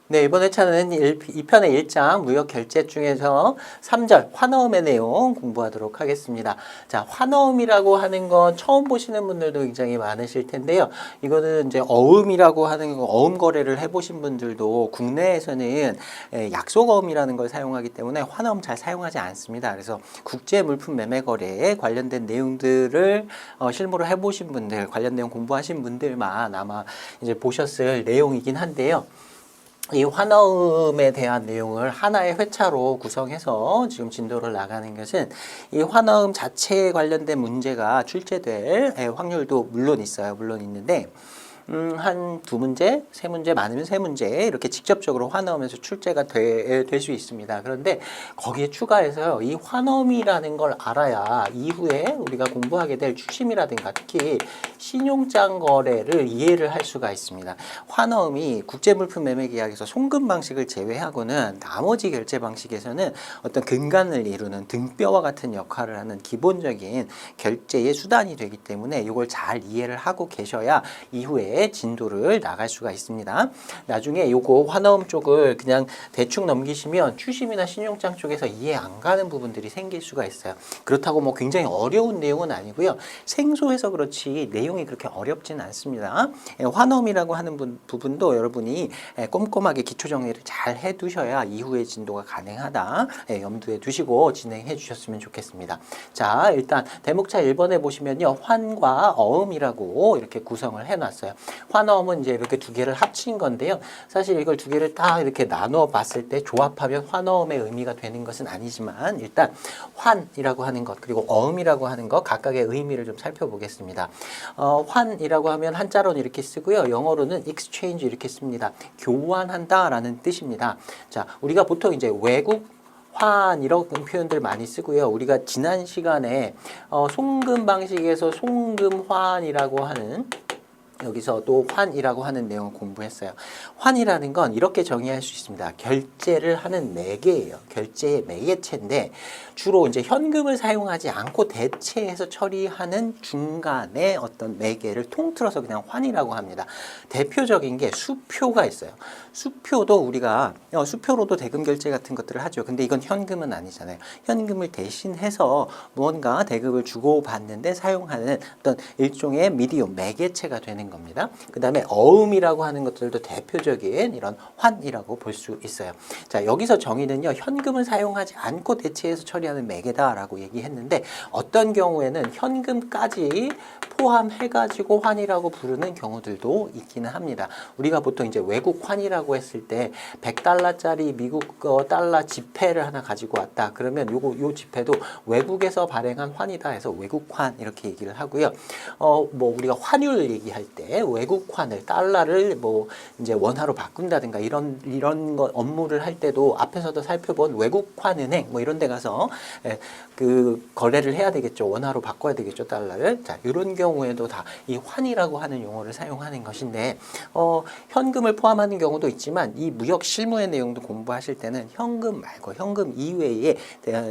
네, 이번 회차는 2편의 1장 무역 결제 중에서 3절 환어음의 내용 공부하도록 하겠습니다. 자, 환어음이라고 하는 건 처음 보시는 분들도 굉장히 많으실 텐데요. 이거는 이제 어음이라고 하는 거, 어음 거래를 해보신 분들도 국내에서는 약속어음이라는 걸 사용하기 때문에 환어음 잘 사용하지 않습니다. 그래서 국제 물품 매매 거래에 관련된 내용들을 실무로 해보신 분들, 관련 내용 공부하신 분들만 아마 이제 보셨을 내용이긴 한데요. 이 환어음에 대한 내용을 하나의 회차로 구성해서 지금 진도를 나가는 것은 이 환어음 자체에 관련된 문제가 출제될 확률도 물론 있어요. 물론 있는데 한 두 문제, 세 문제, 많으면 세 문제 이렇게 직접적으로 환어음에서 출제가 될 수 있습니다. 그런데 거기에 추가해서요, 이 환어음이라는 걸 알아야 이후에 우리가 공부하게 될 추심이라든가 특히 신용장 거래를 이해를 할 수가 있습니다. 환어음이 국제물품 매매 계약에서 송금 방식을 제외하고는 나머지 결제 방식에서는 어떤 근간을 이루는 등뼈와 같은 역할을 하는 기본적인 결제의 수단이 되기 때문에 이걸 잘 이해를 하고 계셔야 이후에 진도를 나갈 수가 있습니다. 나중에 요거 환어음 쪽을 그냥 대충 넘기시면 추심이나 신용장 쪽에서 이해 안 가는 부분들이 생길 수가 있어요. 그렇다고 뭐 굉장히 어려운 내용은 아니고요. 생소해서 그렇지 내용이 그렇게 어렵진 않습니다. 환어음이라고 하는 부분도 여러분이 꼼꼼하게 기초 정리를 잘 해두셔야 이후의 진도가 가능하다 염두에 두시고 진행해 주셨으면 좋겠습니다. 자, 일단 대목차 1번에 보시면요, 환과 어음이라고 이렇게 구성을 해놨어요. 환어음은 이제 이렇게 두 개를 합친 건데요. 사실 이걸 두 개를 딱 이렇게 나눠 봤을 때 조합하면 환어음의 의미가 되는 것은 아니지만 일단 환이라고 하는 것 그리고 어음이라고 하는 것 각각의 의미를 좀 살펴보겠습니다. 환이라고 하면 한자로는 이렇게 쓰고요. 영어로는 exchange 이렇게 씁니다. 교환한다라는 뜻입니다. 자, 우리가 보통 이제 외국 환 이런 표현들 많이 쓰고요. 우리가 지난 시간에 송금 방식에서 송금환이라고 하는 여기서 또 환이라고 하는 내용을 공부했어요. 환이라는 건 이렇게 정의할 수 있습니다. 결제를 하는 매개예요. 결제의 매개체인데 주로 이제 현금을 사용하지 않고 대체해서 처리하는 중간에 어떤 매개를 통틀어서 그냥 환이라고 합니다. 대표적인 게 수표가 있어요. 수표도 우리가 수표로도 대금 결제 같은 것들을 하죠. 근데 이건 현금은 아니잖아요. 현금을 대신해서 무언가 대금을 주고받는데 사용하는 어떤 일종의 미디움, 매개체가 되는 겁니다. 그 다음에 어음이라고 하는 것들도 대표적인 이런 환이라고 볼 수 있어요. 자, 여기서 정의는요, 현금을 사용하지 않고 대체해서 처리하는 매개다라고 얘기했는데 어떤 경우에는 현금까지 포함해가지고 환이라고 부르는 경우들도 있기는 합니다. 우리가 보통 이제 외국 환이라고 했을 때 100달러짜리 미국 달러 지폐를 하나 가지고 왔다. 그러면 요 지폐도 외국에서 발행한 환이다 해서 외국환 이렇게 얘기를 하고요. 뭐 우리가 환율 얘기할 때 외국환을 달러를 뭐 이제 원화로 바꾼다든가 이런 거 업무를 할 때도 앞에서도 살펴본 외국환은행 뭐 이런 데 가서 그 거래를 해야 되겠죠. 원화로 바꿔야 되겠죠, 달러를. 자, 이런 경우에도 다 이 환이라고 하는 용어를 사용하는 것인데 현금을 포함하는 경우도 있지만 이 무역 실무의 내용도 공부하실 때는 현금 말고 현금 이외에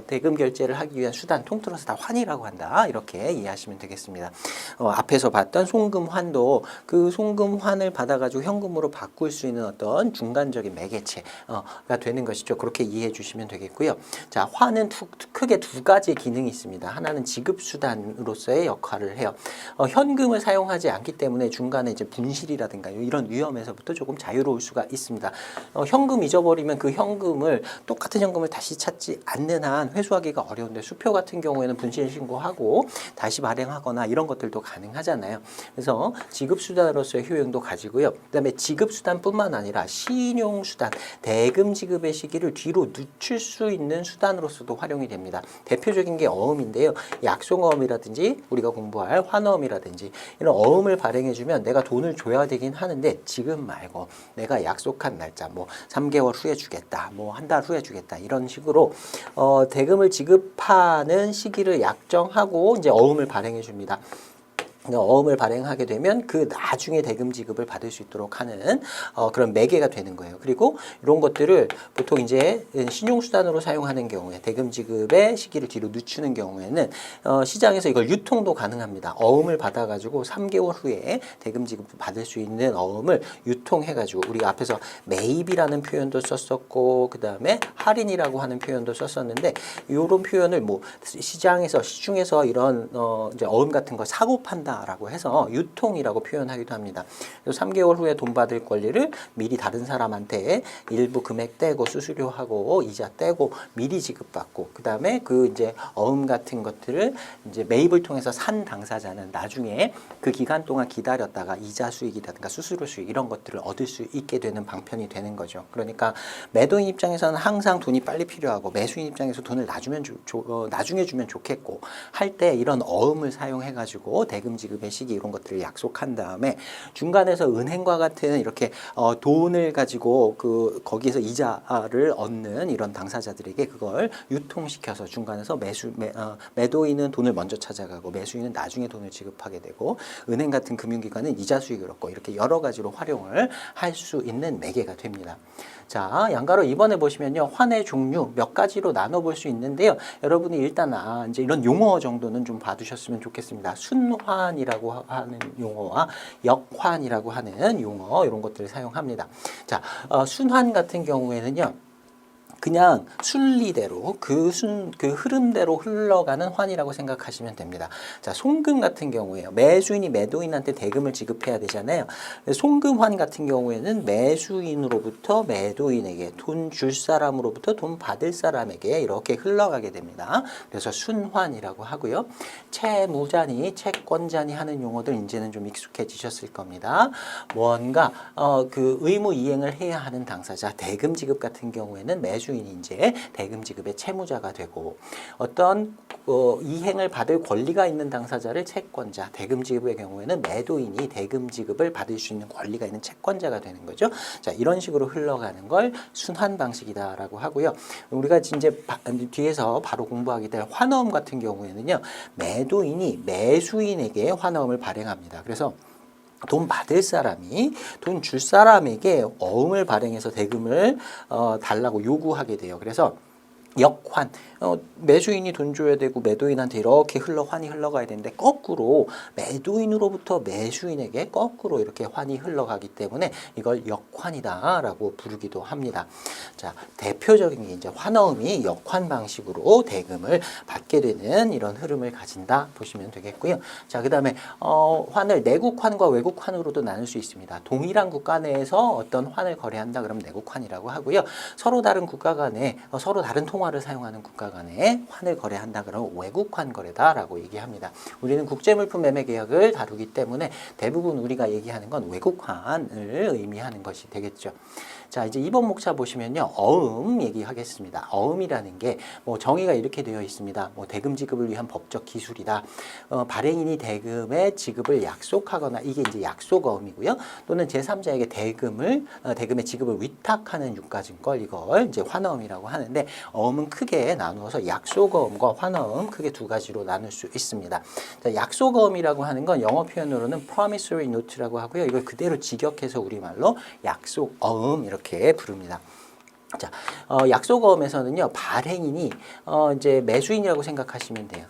대금 결제를 하기 위한 수단 통틀어서 다 환이라고 한다. 이렇게 이해하시면 되겠습니다. 앞에서 봤던 송금환도 그 송금환을 받아가지고 현금으로 바꿀 수 있는 어떤 중간적인 매개체가 되는 것이죠. 그렇게 이해해 주시면 되겠고요. 자, 환은 크게 두 가지 기능이 있습니다. 하나는 지급수단으로서의 역할을 해요. 현금을 사용하지 않기 때문에 중간에 이제 분실이라든가 이런 위험에서부터 조금 자유로울 수가 있습니다. 현금 잊어버리면 그 현금을 똑같은 현금을 다시 찾지 않는 한 회수하기가 어려운데 수표 같은 경우에는 분실 신고하고 다시 발행하거나 이런 것들도 가능하잖아요. 그래서 지급수단으로서의 효용도 가지고요. 그 다음에 지급수단뿐만 아니라 신용수단, 대금 지급의 시기를 뒤로 늦출 수 있는 수단으로서도 활용이 됩니다. 대표적인 게 어음인데요. 약속어음이라든지 우리가 공부할 환어음이라든지 이런 어음을 발행해주면 내가 돈을 줘야 되긴 하는데 지금 말고 내가 약속한 날짜 뭐 3개월 후에 주겠다, 뭐 한 달 후에 주겠다 이런 식으로 대금을 지급하는 시기를 약정하고 이제 어음을 발행해 줍니다. 어음을 발행하게 되면 그 나중에 대금 지급을 받을 수 있도록 하는 그런 매개가 되는 거예요. 그리고 이런 것들을 보통 이제 신용수단으로 사용하는 경우에 대금 지급의 시기를 뒤로 늦추는 경우에는 시장에서 이걸 유통도 가능합니다. 어음을 받아가지고 3개월 후에 대금 지급을 받을 수 있는 어음을 유통해가지고 우리가 앞에서 매입이라는 표현도 썼었고 그 다음에 할인이라고 하는 표현도 썼었는데 이런 표현을 뭐 시중에서 이런 이제 어음 같은 거 사고 판다 라고 해서 유통이라고 표현하기도 합니다. 그래서 3개월 후에 돈 받을 권리를 미리 다른 사람한테 일부 금액 떼고 수수료하고 이자 떼고 미리 지급받고 그 다음에 그 이제 어음 같은 것들을 이제 매입을 통해서 산 당사자는 나중에 그 기간 동안 기다렸다가 이자 수익이라든가 수수료 수익 이런 것들을 얻을 수 있게 되는 방편이 되는 거죠. 그러니까 매도인 입장에서는 항상 돈이 빨리 필요하고 매수인 입장에서 돈을 나중에 주면 좋겠고 할 때 이런 어음을 사용해 가지고 대금 지급의 시기 이런 것들을 약속한 다음에 중간에서 은행과 같은 이렇게 돈을 가지고 거기에서 이자를 얻는 이런 당사자들에게 그걸 유통시켜서 중간에서 매도인은 돈을 먼저 찾아가고 매수인은 나중에 돈을 지급하게 되고 은행 같은 금융기관은 이자 수익을 얻고 이렇게 여러 가지로 활용을 할 수 있는 매개가 됩니다. 자, 양가로 이번에 보시면요. 환의 종류 몇 가지로 나눠볼 수 있는데요. 여러분이 일단 이제 이런 용어 정도는 좀 봐두셨으면 좋겠습니다. 순환이라고 하는 용어와 역환이라고 하는 용어 이런 것들을 사용합니다. 자, 순환 같은 경우에는요. 그냥 순리대로 그 흐름대로 흘러가는 환이라고 생각하시면 됩니다. 자, 송금 같은 경우에요. 매수인이 매도인한테 대금을 지급해야 되잖아요. 송금환 같은 경우에는 매수인으로부터 매도인에게 돈 줄 사람으로부터 돈 받을 사람에게 이렇게 흘러가게 됩니다. 그래서 순환이라고 하고요. 채무자니 채권자니 하는 용어들 이제는 좀 익숙해지셨을 겁니다. 뭔가 그 의무 이행을 해야 하는 당사자 대금 지급 같은 경우에는 매수인이 이제 대금 지급의 채무자가 되고 어떤 이행을 받을 권리가 있는 당사자를 채권자, 대금 지급의 경우에는 매도인이 대금 지급을 받을 수 있는 권리가 있는 채권자가 되는 거죠. 자, 이런 식으로 흘러가는 걸 순환 방식이다라고 하고요. 우리가 이제 뒤에서 바로 공부하게 될 환어음 같은 경우에는요. 매도인이 매수인에게 환어음을 발행합니다. 그래서 돈 받을 사람이 돈 줄 사람에게 어음을 발행해서 대금을 달라고 요구하게 돼요. 그래서 역환, 매수인이 돈 줘야 되고 매도인한테 이렇게 환이 흘러가야 되는데 거꾸로 매도인으로부터 매수인에게 거꾸로 이렇게 환이 흘러가기 때문에 이걸 역환이다라고 부르기도 합니다. 자, 대표적인 게 이제 환어음이 역환 방식으로 대금을 받게 되는 이런 흐름을 가진다 보시면 되겠고요. 자, 그다음에 환을 내국환과 외국환으로도 나눌 수 있습니다. 동일한 국가 내에서 어떤 환을 거래한다 그러면 내국환이라고 하고요. 서로 다른 국가 간에 서로 다른 통화를 사용하는 국가 간에 환을 거래한다 그러면 외국환 거래다라고 얘기합니다. 우리는 국제물품 매매 계약을 다루기 때문에 대부분 우리가 얘기하는 건 외국환을 의미하는 것이 되겠죠. 자, 이제 2번 목차 보시면요. 어음 얘기하겠습니다. 어음이라는 게 뭐 정의가 이렇게 되어 있습니다. 뭐 대금 지급을 위한 법적 기술이다. 발행인이 대금의 지급을 약속하거나 이게 이제 약속어음이고요. 또는 제3자에게 대금의 지급을 위탁하는 유가증권 이걸 이제 환어음이라고 하는데 어음은 크게 나누어서 약속어음과 환어음 크게 두 가지로 나눌 수 있습니다. 자, 약속어음이라고 하는 건 영어 표현으로는 promissory note라고 하고요. 이걸 그대로 직역해서 우리말로 약속어음 이렇게 부릅니다. 자, 약속어음에서는요, 발행인이 이제 매수인이라고 생각하시면 돼요.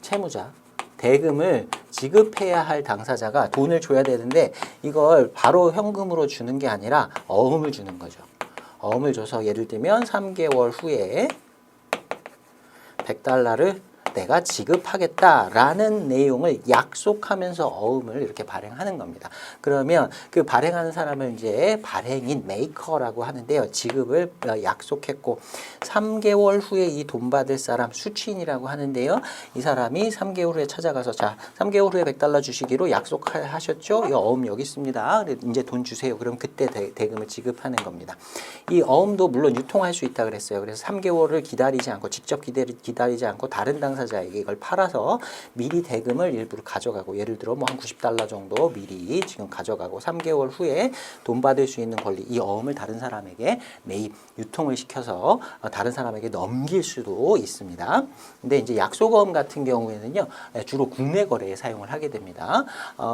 채무자. 대금을 지급해야 할 당사자가 돈을 줘야 되는데 이걸 바로 현금으로 주는 게 아니라 어음을 주는 거죠. 어음을 줘서 예를 들면 3개월 후에 $100를 내가 지급하겠다라는 내용을 약속하면서 어음을 이렇게 발행하는 겁니다. 그러면 그 발행하는 사람을 이제 발행인 메이커라고 하는데요. 지급을 약속했고 3개월 후에 이 돈 받을 사람 수취인이라고 하는데요. 이 사람이 3개월 후에 찾아가서 자, 3개월 후에 $100 주시기로 약속하셨죠? 이 어음 여기 있습니다. 이제 돈 주세요. 그럼 그때 대금을 지급하는 겁니다. 이 어음도 물론 유통할 수 있다 그랬어요. 그래서 3개월을 기다리지 않고 직접 기다리지 않고 다른 당사 당사자에게 이걸 팔아서 미리 대금을 일부러 가져가고, 예를 들어 뭐 한 $90 정도 미리 지금 가져가고 3개월 후에 돈 받을 수 있는 권리, 이 어음을 다른 사람에게 매입, 유통을 시켜서 다른 사람에게 넘길 수도 있습니다. 근데 이제 약속어음 같은 경우에는요, 주로 국내 거래에 사용을 하게 됩니다.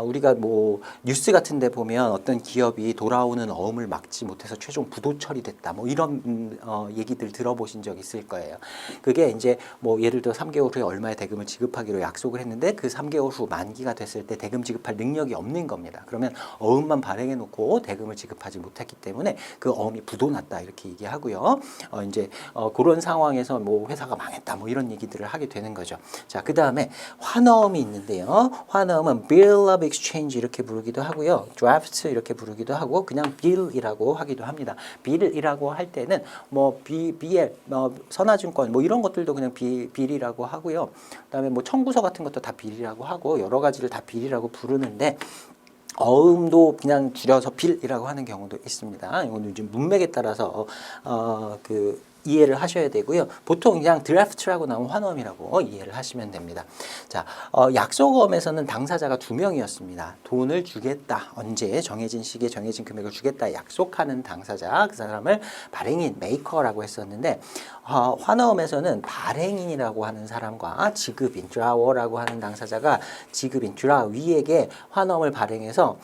우리가 뭐 뉴스 같은 데 보면 어떤 기업이 돌아오는 어음을 막지 못해서 최종 부도 처리됐다, 뭐 이런 얘기들 들어보신 적 있을 거예요. 그게 이제 뭐 예를 들어 3개월 후에 얼마의 대금을 지급하기로 약속을 했는데 그 3개월 후 만기가 됐을 때 대금 지급할 능력이 없는 겁니다. 그러면 어음만 발행해 놓고 대금을 지급하지 못했기 때문에 그 어음이 부도났다, 이렇게 얘기하고요. 이제 그런 상황에서 뭐 회사가 망했다, 뭐 이런 얘기들을 하게 되는 거죠. 자, 그 다음에 환어음이 있는데요. 환어음은 bill of exchange 이렇게 부르기도 하고요. draft 이렇게 부르기도 하고 그냥 bill이라고 하기도 합니다. bill이라고 할 때는 뭐 BL, 선화증권 뭐 이런 것들도 그냥 bill이라고 하고요. 그다음에 뭐 청구서 같은 것도 다 bill이라고 하고 여러 가지를 다 bill이라고 부르는데, 어음도 그냥 줄여서 빌이라고 하는 경우도 있습니다. 이거는 이제 문맥에 따라서 이해를 하셔야 되고요. 보통 그냥 드래프트라고 나오면 환어음이라고 이해를 하시면 됩니다. 자, 약속어음에서는 당사자가 2명이었습니다. 돈을 주겠다, 언제 정해진 시기에 정해진 금액을 주겠다 약속하는 당사자, 그 사람을 발행인, 메이커라고 했었는데, 환어음에서는 발행인이라고 하는 사람과 지급인, 드라워라고 하는 당사자가 지급인, 드라위에게 환어음을 발행해서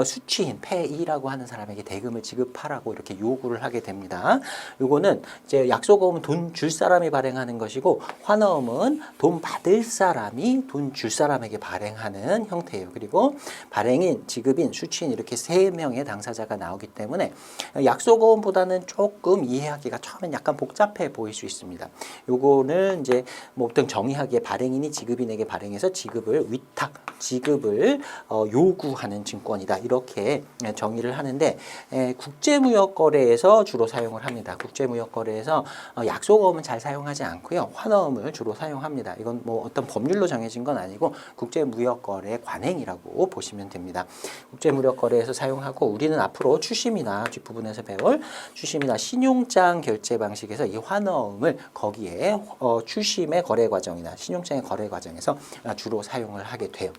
수취인, 페이라고 하는 사람에게 대금을 지급하라고 이렇게 요구를 하게 됩니다. 요거는 이제 약속어음은 돈 줄 사람이 발행하는 것이고, 환어음은 돈 받을 사람이 돈 줄 사람에게 발행하는 형태예요. 그리고 발행인, 지급인, 수취인 이렇게 3명의 당사자가 나오기 때문에 약속어음보다는 조금 이해하기가 처음엔 약간 복잡해 보일 수 있습니다. 요거는 이제 뭐 어떤 정의하기에 발행인이 지급인에게 발행해서 지급을 위탁, 지급을 요구하는 증권이 이렇게 정의를 하는데, 국제무역거래에서 주로 사용을 합니다. 국제무역거래에서 약속어음은 잘 사용하지 않고요. 환어음을 주로 사용합니다. 이건 뭐 어떤 법률로 정해진 건 아니고 국제무역거래 관행이라고 보시면 됩니다. 국제무역거래에서 사용하고, 우리는 앞으로 추심이나 뒷부분에서 배울 추심이나 신용장 결제 방식에서 이 환어음을 거기에 추심의 거래 과정이나 신용장의 거래 과정에서 주로 사용을 하게 돼요.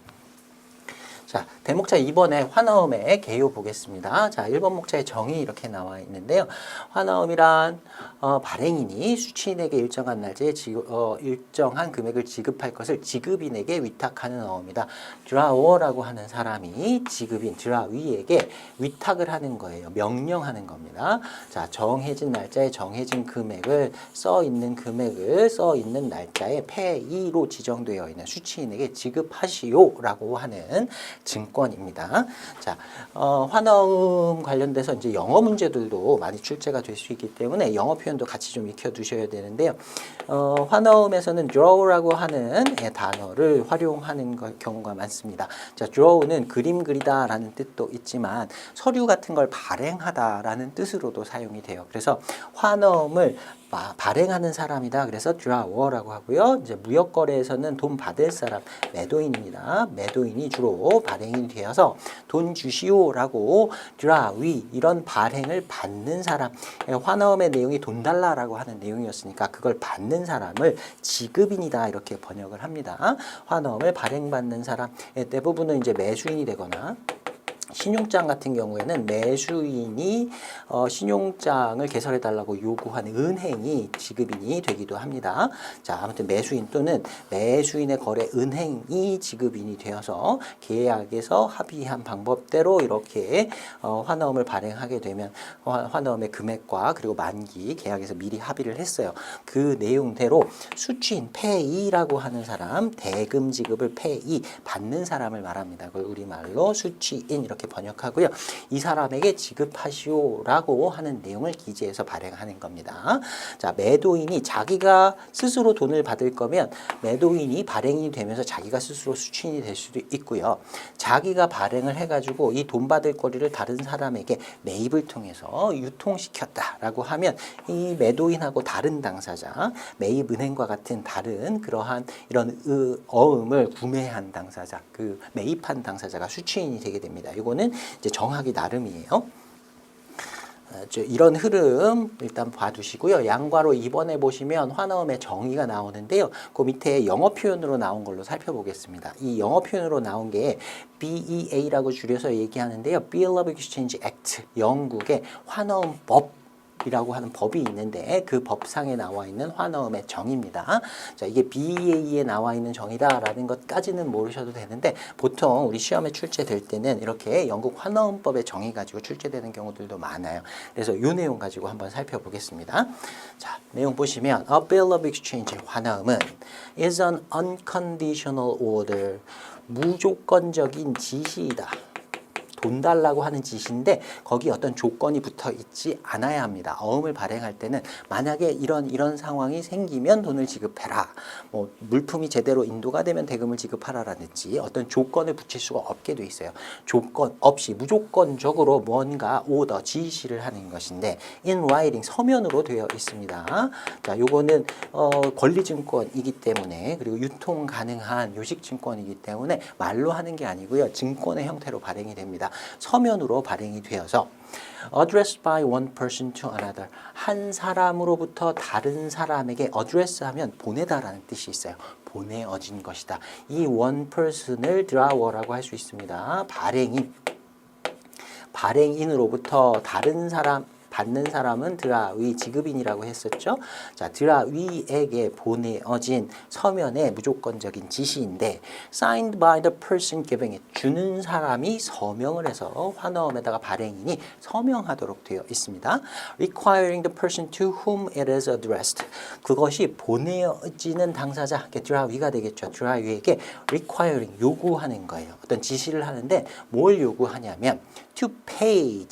자, 대목차 2번에 환어음의 개요 보겠습니다. 자, 1번 목차의 정의 이렇게 나와 있는데요. 환어음이란 발행인이 수취인에게 일정한 날짜에 일정한 금액을 지급할 것을 지급인에게 위탁하는 어음이다. 드라워라고 하는 사람이 지급인, 드라위에게 위탁을 하는 거예요. 명령하는 겁니다. 자, 정해진 날짜에 정해진 금액을 써 있는 날짜에 페이로 지정되어 있는 수취인에게 지급하시오라고 하는 증권입니다. 자, 환어음 관련돼서 이제 영어 문제들도 많이 출제가 될 수 있기 때문에 영어 표현도 같이 좀 익혀 두셔야 되는데요. 환어음에서는 draw라고 하는 단어를 활용하는 경우가 많습니다. 자, draw는 그림 그리다라는 뜻도 있지만 서류 같은 걸 발행하다라는 뜻으로도 사용이 돼요. 그래서 환어음을 발행하는 사람이다. 그래서 drawer라고 하고요. 이제 무역거래에서는 돈 받을 사람, 매도인입니다. 매도인이 주로 발행이 되어서 돈 주시오라고 drawi, 이런 발행을 받는 사람, 환어음의 내용이 돈 달라라고 하는 내용이었으니까 그걸 받는 사람을 지급인이다, 이렇게 번역을 합니다. 환어음을 발행받는 사람, 대부분은 이제 매수인이 되거나, 신용장 같은 경우에는 매수인이 신용장을 개설해달라고 요구하는 은행이 지급인이 되기도 합니다. 자, 아무튼 매수인 또는 매수인의 거래 은행이 지급인이 되어서 계약에서 합의한 방법대로 이렇게 환어음을 발행하게 되면 환어음의 금액과 그리고 만기, 계약에서 미리 합의를 했어요. 그 내용대로 수취인, 페이라고 하는 사람, 대금 지급을 페이, 받는 사람을 말합니다. 그걸 우리말로 수취인 이렇게 번역하고요. 이 사람에게 지급하시오라고 하는 내용을 기재해서 발행하는 겁니다. 자, 매도인이 자기가 스스로 돈을 받을 거면 매도인이 발행이 되면서 자기가 스스로 수취인이 될 수도 있고요. 자기가 발행을 해가지고 이 돈 받을 거리를 다른 사람에게 매입을 통해서 유통시켰다라고 하면 이 매도인하고 다른 당사자, 매입은행과 같은 다른 그러한 이런 어음을 구매한 당사자, 그 매입한 당사자가 수취인이 되게 됩니다. 이거는 이제 정하기 나름이에요. 이런 흐름 일단 봐두시고요. 양괄호 2번에 보시면 환어음의 정의가 나오는데요. 그 밑에 영어 표현으로 나온 걸로 살펴보겠습니다. 이 영어 표현으로 나온 게 BEA라고 줄여서 얘기하는데요. Bill of Exchange Act, 영국의 환어음법 이라고 하는 법이 있는데 그 법상에 나와 있는 환어음의 정의입니다. 자, 이게 BEA에 나와 있는 정의다라는 것까지는 모르셔도 되는데 보통 우리 시험에 출제될 때는 이렇게 영국 환어음법의 정의 가지고 출제되는 경우들도 많아요. 그래서 이 내용 가지고 한번 살펴보겠습니다. 자, 내용 보시면 A Bill of Exchange 환어음은 is an unconditional order, 무조건적인 지시이다. 돈 달라고 하는 지시인데 거기 어떤 조건이 붙어 있지 않아야 합니다. 어음을 발행할 때는 만약에 이런 상황이 생기면 돈을 지급해라. 뭐 물품이 제대로 인도가 되면 대금을 지급하라라든지 어떤 조건을 붙일 수가 없게 돼 있어요. 조건 없이 무조건적으로 뭔가 오더 지시를 하는 것인데 in writing 서면으로 되어 있습니다. 자, 요거는 권리증권이기 때문에 그리고 유통 가능한 요식증권이기 때문에 말로 하는 게 아니고요. 증권의 형태로 발행이 됩니다. 서면으로 발행이 되어서 addressed by one person to another, 한 사람으로부터 다른 사람에게 address하면 보내다라는 뜻이 있어요. 보내어진 것이다. 이 one person을 drawer라고 할 수 있습니다. 발행인으로부터 다른 사람 받는 사람은 드라위 지급인이라고 했었죠. 자, 드라위에게 보내어진 서면의 무조건적인 지시인데 signed by the person giving it, 주는 사람이 서명을 해서 환어음에다가 발행인이 서명하도록 되어 있습니다. requiring the person to whom it is addressed, 그것이 보내어지는 당사자, 드라위가 되겠죠. 드라위에게 requiring, 요구하는 거예요. 어떤 지시를 하는데 뭘 요구하냐면 to pay,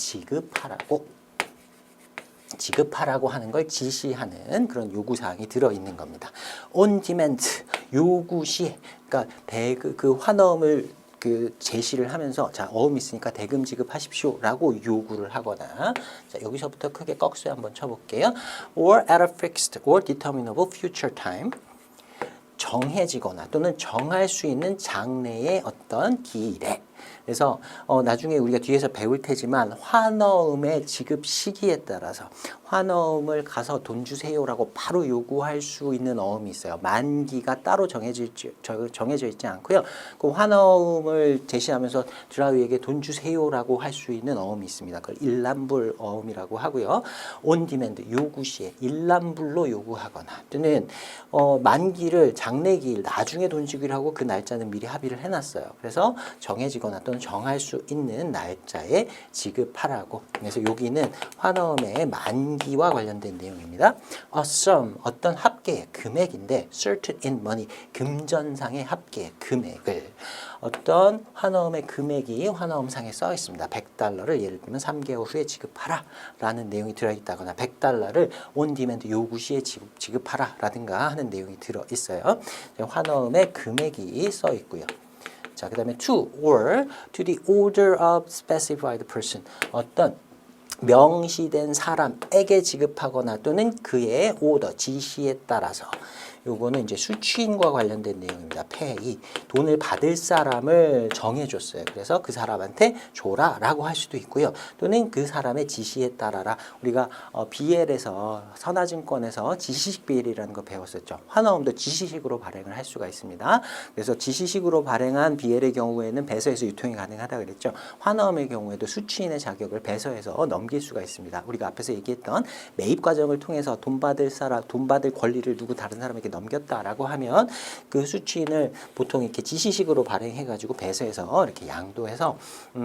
지급하라고 하는 걸 지시하는 그런 요구사항이 들어있는 겁니다. on demand, 요구 시에, 그러니까 그 환어음을 제시를 하면서 자, 어음이 있으니까 대금 지급하십시오라고 요구를 하거나, 자, 여기서부터 크게 꺽쇠 한번 쳐볼게요. or at a fixed or determinable future time, 정해지거나 또는 정할 수 있는 장래의 어떤 기일에. 그래서 나중에 우리가 뒤에서 배울 테지만 환어음의 지급 시기에 따라서 환어음을 가서 돈 주세요라고 바로 요구할 수 있는 어음이 있어요. 만기가 따로 정해져 있지 않고요. 그 환어음을 제시하면서 드라위에게 돈 주세요라고 할 수 있는 어음이 있습니다. 그걸 일람불 어음이라고 하고요. on demand, 요구 시에 일람불로 요구하거나 또는 만기를 장래기일, 나중에 돈 주기로 하고 그 날짜는 미리 합의를 해놨어요. 그래서 정해지거나 또는 정할 수 있는 날짜에 지급하라고. 그래서 여기는 환어음의 만기와 관련된 내용입니다. A sum, 어떤 합계의 금액인데 certain in money, 금전상의 합계의 금액을 어떤 환어음의 금액이 환어음상에 써 있습니다. 100달러를 예를 들면 3개월 후에 지급하라 라는 내용이 들어있다거나 100달러를 on demand 요구 시에 지급하라 라든가 하는 내용이 들어있어요. 환어음의 금액이 써 있고요. 자, 그 다음에 to or to the order of specified person, 어떤 명시된 사람에게 지급하거나 또는 그의 오더, 지시에 따라서. 요거는 이제 수취인과 관련된 내용입니다. pay, 돈을 받을 사람을 정해줬어요. 그래서 그 사람한테 줘라라고 할 수도 있고요. 또는 그 사람의 지시에 따라라. 우리가 BL에서 선화증권에서 지시식 BL이라는 거 배웠었죠. 환어음도 지시식으로 발행을 할 수가 있습니다. 그래서 지시식으로 발행한 BL의 경우에는 배서에서 유통이 가능하다 그랬죠. 환어음의 경우에도 수취인의 자격을 배서에서 넘길 수가 있습니다. 우리가 앞에서 얘기했던 매입 과정을 통해서 돈 받을 권리를 누구 다른 사람에게 넘겼다라고 하면 그 수취인을 보통 이렇게 지시식으로 발행해가지고 배서해서 이렇게 양도해서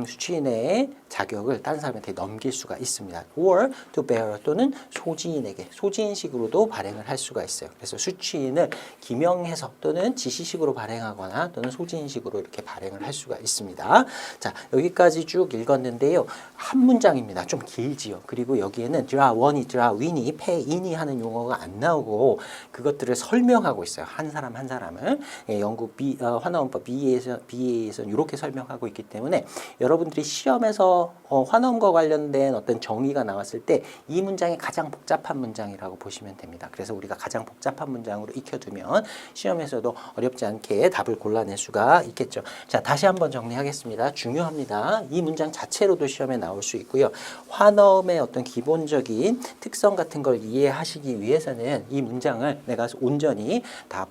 수취인의 자격을 다른 사람한테 넘길 수가 있습니다. or to bearer, 또는 소지인에게, 소지인식으로도 발행을 할 수가 있어요. 그래서 수취인을 기명해서 또는 지시식으로 발행하거나 또는 소지인식으로 이렇게 발행을 할 수가 있습니다. 자, 여기까지 쭉 읽었는데요. 한 문장입니다. 좀 길지요. 그리고 여기에는 드라원이, 드라윈이, 페인이 하는 용어가 안 나오고 그것들을 설명하고 있어요. 한 사람 한 사람을. 영국 환어음법 BEA에서는 이렇게 설명하고 있기 때문에 여러분들이 시험에서 환어음과 관련된 어떤 정의가 나왔을 때 이 문장이 가장 복잡한 문장이라고 보시면 됩니다. 그래서 우리가 가장 복잡한 문장으로 익혀두면 시험에서도 어렵지 않게 답을 골라낼 수가 있겠죠. 자, 다시 한번 정리하겠습니다. 중요합니다. 이 문장 자체로도 시험에 나올 나올 수 있고요. 환어음의 어떤 기본적인 특성 같은 걸 이해하시기 위해서는 이 문장을 내가 온전히 다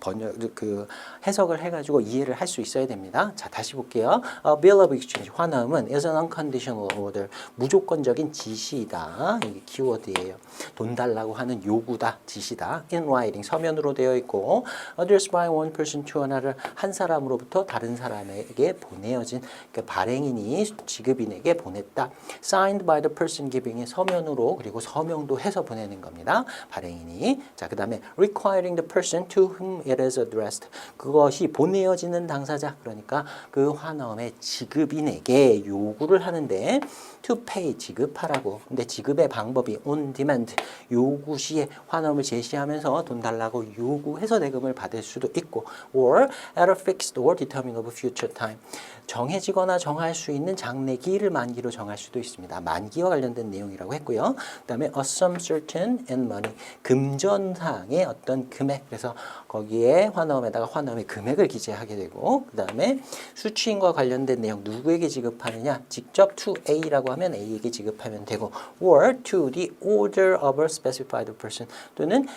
해석을 해가지고 이해를 할 수 있어야 됩니다. 자, 다시 볼게요. A bill of exchange, 환어음은 is an unconditional order, 무조건적인 지시이다. 이게 키워드예요. 돈 달라고 하는 요구다, 지시다. In writing, 서면으로 되어 있고, addressed by one person to another, 한 사람으로부터 다른 사람에게 보내어진, 그러니까 발행인이 지급인에게 보냈다. Signed by the person giving, 서면으로 그리고 서명도 해서 보내는 겁니다. 발행인이. 자, 그 다음에 requiring the person to whom it is addressed, 그것이 보내어지는 당사자, 그러니까 그 환어음의 지급인에게 요구를 하는데 to pay, 지급하라고. 근데 지급의 방법이 on demand, 요구 시에 환어음을 제시하면서 돈 달라고 요구해서 대금을 받을 수도 있고, or at a fixed or determined of future time, 정해지거나 정할 수 있는 장래기를 만기로 정할 수도 있습니다. 만기와 관련된 내용이라고 했고요. 그 다음에 a sum certain and money, 금전상의 어떤 금액, 그래서 거기에 환어음에다가 환어음의 금액을 기재하게 되고, 그 다음에 수취인과 관련된 내용, 누구에게 지급하느냐, 직접 to A라고 하면 A에게 지급하면 되고, or to the order of a specified person, 또는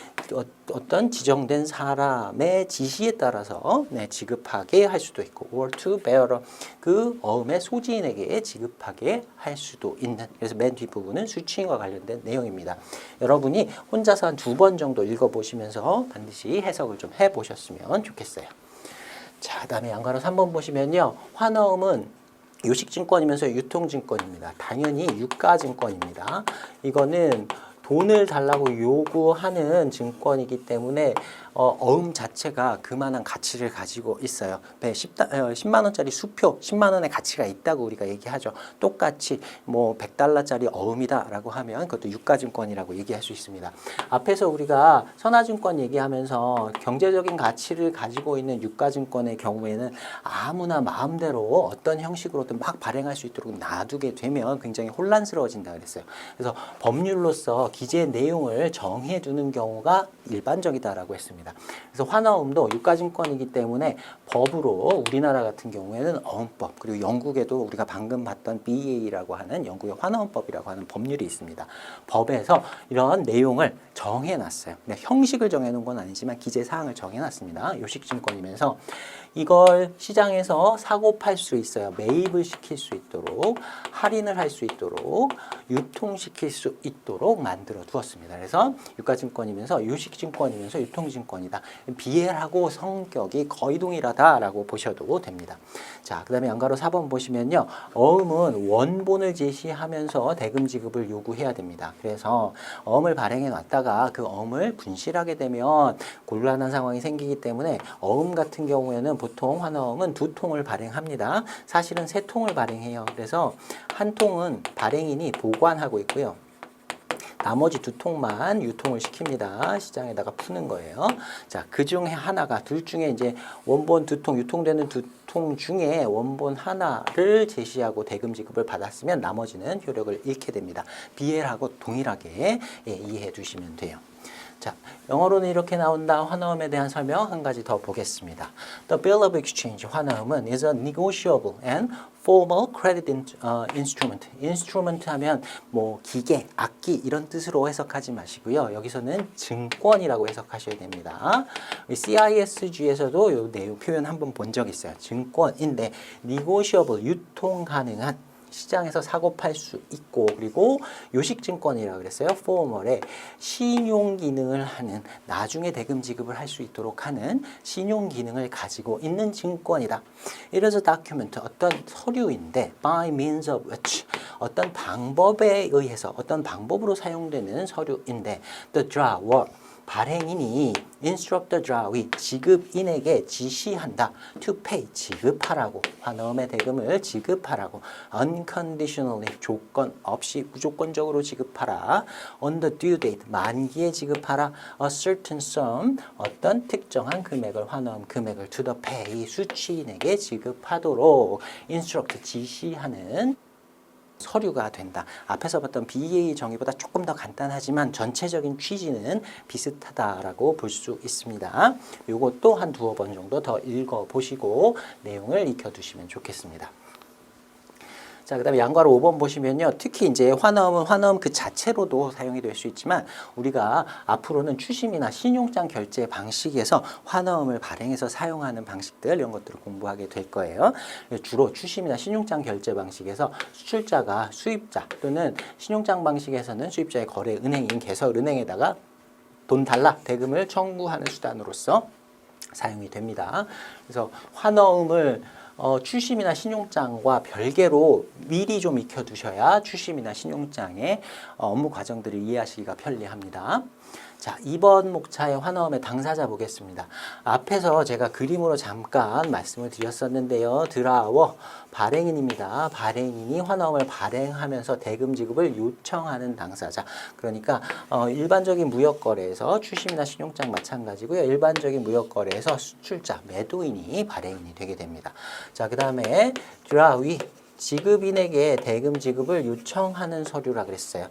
어떤 지정된 사람의 지시에 따라서 지급하게 할 수도 있고, or to bearer, 그 어음의 소지인에게 지급하게 할 수도 있는. 그래서 맨 뒷부분은 수취인과 관련된 내용입니다. 여러분이 혼자서 한 2번 정도 읽어보시면서 반드시 해석을 좀 해보셨으면 좋겠어요. 자, 그 다음에 양가로 3번 보시면요. 환어음은 요식증권이면서 유통증권입니다. 당연히 유가증권입니다. 이거는 돈을 달라고 요구하는 증권이기 때문에 어음 자체가 그만한 가치를 가지고 있어요. 10만 원짜리 수표, 10만 원의 가치가 있다고 우리가 얘기하죠. 똑같이 뭐 100달러짜리 어음이다라고 하면 그것도 유가증권이라고 얘기할 수 있습니다. 앞에서 우리가 선화증권 얘기하면서 경제적인 가치를 가지고 있는 유가증권의 경우에는 아무나 마음대로 어떤 형식으로든 막 발행할 수 있도록 놔두게 되면 굉장히 혼란스러워진다 그랬어요. 그래서 법률로서 기재 내용을 정해두는 경우가 일반적이다라고 했습니다. 그래서 환어음도 유가증권이기 때문에 법으로 우리나라 같은 경우에는 어음법, 그리고 영국에도 우리가 방금 봤던 BEA라고 하는 영국의 환어음법이라고 하는 법률이 있습니다. 법에서 이런 내용을 정해놨어요. 형식을 정해놓은 건 아니지만 기재사항을 정해놨습니다. 요식증권이면서 이걸 시장에서 사고 팔 수 있어요. 매입을 시킬 수 있도록, 할인을 할 수 있도록, 유통시킬 수 있도록 만들어 두었습니다. 그래서 유가증권이면서 요식증권이면서 유통증권이다. 비례하고 성격이 거의 동일하다라고 보셔도 됩니다. 자, 그 다음에 양가로 4번 보시면요. 어음은 원본을 제시하면서 대금 지급을 요구해야 됩니다. 그래서 어음을 발행해 놨다가 그 어음을 분실하게 되면 곤란한 상황이 생기기 때문에 어음 같은 경우에는 보통 환어음은 2통을 발행합니다. 사실은 3통을 발행해요. 그래서 한 통은 발행인이 보관하고 있고요. 나머지 2통만 유통을 시킵니다. 시장에다가 푸는 거예요. 자, 그 중에 하나가, 둘 중에 이제 원본 2통, 유통되는 2통 중에 원본 하나를 제시하고 대금 지급을 받았으면 나머지는 효력을 잃게 됩니다. BL하고 동일하게 이해해 두시면 돼요. 자, 영어로는 이렇게 나온다. 환어음에 대한 설명 한 가지 더 보겠습니다. The bill of exchange, 환어음은 is a negotiable and formal credit instrument. instrument 하면 뭐 기계, 악기 이런 뜻으로 해석하지 마시고요. 여기서는 증권이라고 해석하셔야 됩니다. CISG에서도 이 내용 표현 한번 본 적 있어요. 증권인데 negotiable, 유통 가능한, 시장에서 사고 팔 수 있고, 그리고 요식증권이라고 그랬어요. 포멀에 신용 기능을 하는, 나중에 대금 지급을 할 수 있도록 하는 신용 기능을 가지고 있는 증권이다. It is a document, 어떤 서류인데 by means of which, 어떤 방법에 의해서, 어떤 방법으로 사용되는 서류인데 the drawer, 발행인이 instruct the drawee, 지급인에게 지시한다. to pay, 지급하라고. 환어음의 대금을 지급하라고. unconditionally, 조건 없이 무조건적으로 지급하라. on the due date, 만기에 지급하라. a certain sum, 어떤 특정한 금액을, 환어음 금액을 to the pay, 수취인에게 지급하도록 instruct, 지시하는 서류가 된다. 앞에서 봤던 BEA 정의보다 조금 더 간단하지만 전체적인 취지는 비슷하다라고 볼 수 있습니다. 이것도 한 2번 정도 더 읽어보시고 내용을 익혀두시면 좋겠습니다. 자, 자, 그다음에 양괄호 5번 보시면요. 특히 이제 환어음은 환어음 그 자체로도 사용이 될 수 있지만 우리가 앞으로는 추심이나 신용장 결제 방식에서 환어음을 발행해서 사용하는 방식들 이런 것들을 공부하게 될 거예요. 주로 추심이나 신용장 결제 방식에서 수출자가 수입자 또는 신용장 방식에서는 수입자의 거래 은행인 개설은행에다가 돈 달라 대금을 청구하는 수단으로서 사용이 됩니다. 그래서 환어음을 추심이나 신용장과 별개로 미리 좀 익혀두셔야 추심이나 신용장의 업무 과정들을 이해하시기가 편리합니다. 자, 2번 목차의 환어음의 당사자 보겠습니다. 앞에서 제가 그림으로 잠깐 말씀을 드렸었는데요. 드라워 발행인입니다. 발행인이 환어음을 발행하면서 대금 지급을 요청하는 당사자. 그러니까 일반적인 무역거래에서 추심이나 신용장 마찬가지고요. 일반적인 무역거래에서 수출자, 매도인이 발행인이 되게 됩니다. 자, 그 다음에 드라위 지급인에게 대금 지급을 요청하는 서류라 그랬어요.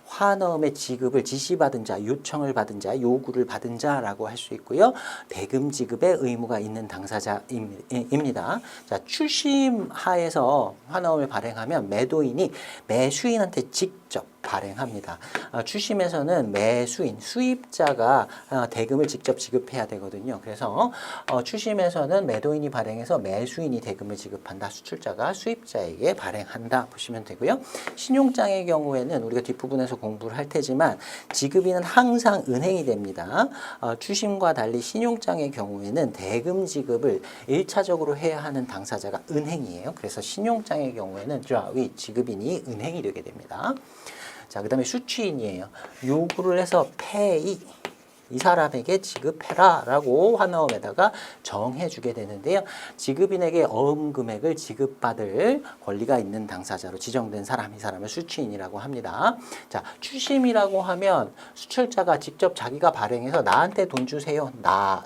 환어음의 지급을 지시받은 자, 요청을 받은 자, 요구를 받은 자라고 할 수 있고요. 대금 지급에 의무가 있는 당사자입니다. 자, 추심하에서 환어음을 발행하면 매도인이 매수인한테 직접 발행합니다. 추심에서는 매수인, 수입자가 대금을 직접 지급해야 되거든요. 그래서 추심에서는 매도인이 발행해서 매수인이 대금을 지급한다. 수출자가 수입자에게 발행한다. 보시면 되고요. 신용장의 경우에는 우리가 뒷부분에서 공부를 할 테지만 지급인은 항상 은행이 됩니다. 추심과 달리 신용장의 경우에는 대금 지급을 1차적으로 해야 하는 당사자가 은행이에요. 그래서 신용장의 경우에는 지급인이 은행이 되게 됩니다. 자, 그 다음에 수취인이에요. 요구를 해서 페이, 이 사람에게 지급해라 라고 환어음에다가 정해주게 되는데요. 지급인에게 어음 금액을 지급받을 권리가 있는 당사자로 지정된 사람, 이 사람을 수취인이라고 합니다. 자, 추심이라고 하면 수출자가 직접 자기가 발행해서 나한테 돈 주세요.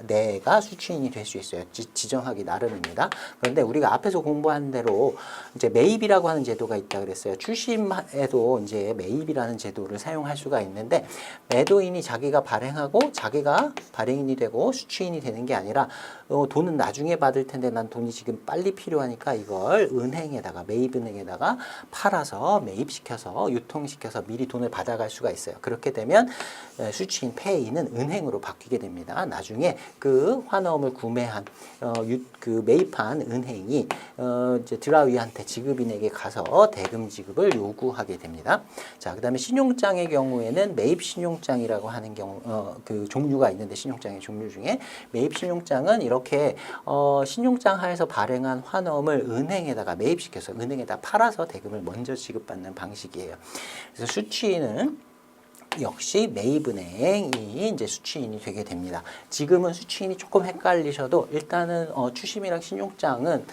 내가 수취인이 될 수 있어요. 지정하기 나름입니다. 그런데 우리가 앞에서 공부한 대로 이제 매입이라고 하는 제도가 있다 그랬어요. 추심에도 이제 매입이라는 제도를 사용할 수가 있는데 매도인이 자기가 발행하고 자기가 발행인이 되고 수취인이 되는 게 아니라 돈은 나중에 받을 텐데 난 돈이 지금 빨리 필요하니까 이걸 은행에다가 매입은행에다가 팔아서 매입시켜서 유통시켜서 미리 돈을 받아갈 수가 있어요. 그렇게 되면 수취인 페이는 은행으로 바뀌게 됩니다. 나중에 그 환어음을 구매한 그 매입한 은행이 이제 드라위한테 지급인에게 가서 대금 지급을 요구하게 됩니다. 자, 그다음에 신용장의 경우에는 매입 신용장이라고 하는 경우 그 종류가 있는데 신용장의 종류 중에 매입 신용장은 이렇게 신용장 하에서 발행한 환어음을 은행에다가 매입시켜서 은행에다 팔아서 대금을 먼저 지급받는 방식이에요. 그래서 수취인은 역시 매입은행이 이제 수취인이 되게 됩니다. 지금은 수취인이 조금 헷갈리셔도 일단은 추심이랑 신용장은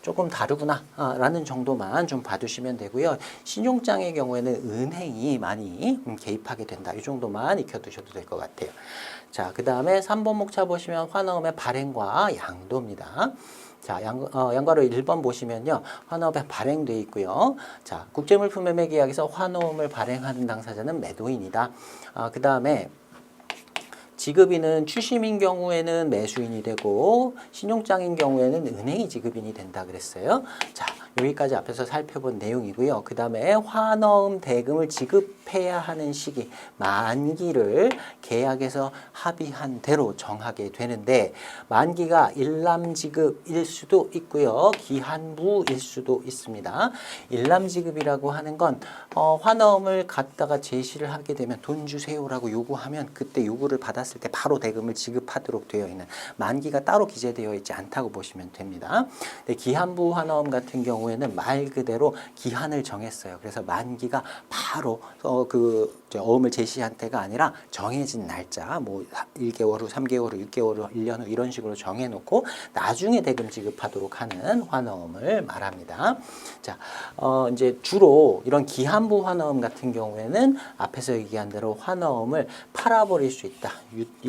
조금 다르구나 라는 정도만 좀 봐두시면 되고요. 신용장의 경우에는 은행이 많이 개입하게 된다. 이 정도만 익혀두셔도 될 것 같아요. 자, 그 다음에 3번 목차 보시면 환어음의 발행과 양도입니다. 자, 양괄호 1번 보시면요. 환어음에 발행되어 있고요. 자, 국제물품 매매 계약에서 환어음을 발행하는 당사자는 매도인이다. 그 다음에 지급인은 추심인 경우에는 매수인이 되고 신용장인 경우에는 은행이 지급인이 된다 그랬어요. 자, 여기까지 앞에서 살펴본 내용이고요. 그 다음에 환어음 대금을 지급해야 하는 시기 만기를 계약에서 합의한 대로 정하게 되는데 만기가 일람지급일 수도 있고요. 기한부일 수도 있습니다. 일람지급이라고 하는 건 환어음을 갖다가 제시를 하게 되면 돈 주세요라고 요구하면 그때 요구를 받았을 때 바로 대금을 지급하도록 되어 있는 만기가 따로 기재되어 있지 않다고 보시면 됩니다. 근데 기한부 환어음 같은 경우에는 말 그대로 기한을 정했어요. 그래서 만기가 바로 그 어음을 제시한 때가 아니라 정해진 날짜 뭐 1개월 후, 3개월 후, 6개월 후, 1년 후 이런 식으로 정해놓고 나중에 대금 지급하도록 하는 환어음을 말합니다. 자, 이제 주로 이런 기한부 환어음 같은 경우에는 앞에서 얘기한 대로 환어음을 팔아버릴 수 있다.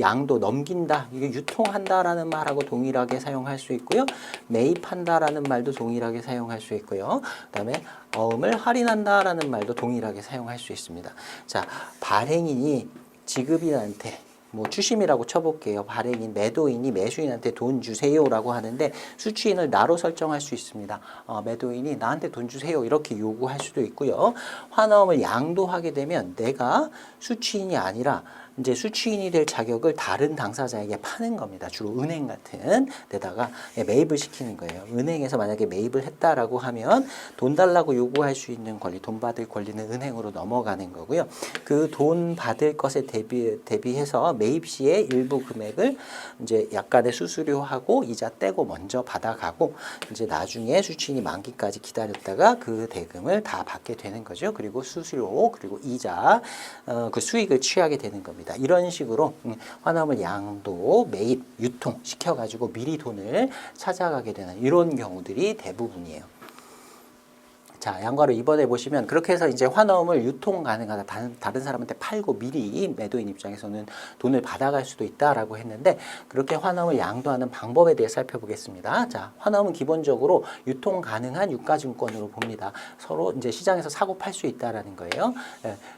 양도 넘긴다. 이게 유통한다라는 말하고 동일하게 사용할 수 있고요. 매입한다라는 말도 동일하게 사용할 수 있고요. 그다음에 어음을 할인한다라는 말도 동일하게 사용할 수 있습니다. 자, 발행인이 지급인한테 뭐 추심이라고 쳐볼게요. 발행인, 매도인이 매수인한테 돈 주세요라고 하는데 수취인을 나로 설정할 수 있습니다. 매도인이 나한테 돈 주세요 이렇게 요구할 수도 있고요. 환어음을 양도하게 되면 내가 수취인이 아니라 이제 수취인이 될 자격을 다른 당사자에게 파는 겁니다. 주로 은행 같은 데다가 매입을 시키는 거예요. 은행에서 만약에 매입을 했다라고 하면 돈 달라고 요구할 수 있는 권리, 돈 받을 권리는 은행으로 넘어가는 거고요. 그 돈 받을 것에 대비해서 매입 시에 일부 금액을 이제 약간의 수수료하고 이자 떼고 먼저 받아가고 이제 나중에 수취인이 만기까지 기다렸다가 그 대금을 다 받게 되는 거죠. 그리고 수수료 그리고 이자 그 수익을 취하게 되는 겁니다. 이런 식으로 환어음을 양도, 매입, 유통 시켜가지고 미리 돈을 찾아가게 되는 이런 경우들이 대부분이에요. 자, 양과로 2번에 보시면 그렇게 해서 이제 환어음을 유통 가능하다. 다른 사람한테 팔고 미리 매도인 입장에서는 돈을 받아갈 수도 있다라고 했는데 그렇게 환어음을 양도하는 방법에 대해 살펴보겠습니다. 자, 환어음은 기본적으로 유통 가능한 유가증권으로 봅니다. 서로 이제 시장에서 사고 팔 수 있다라는 거예요.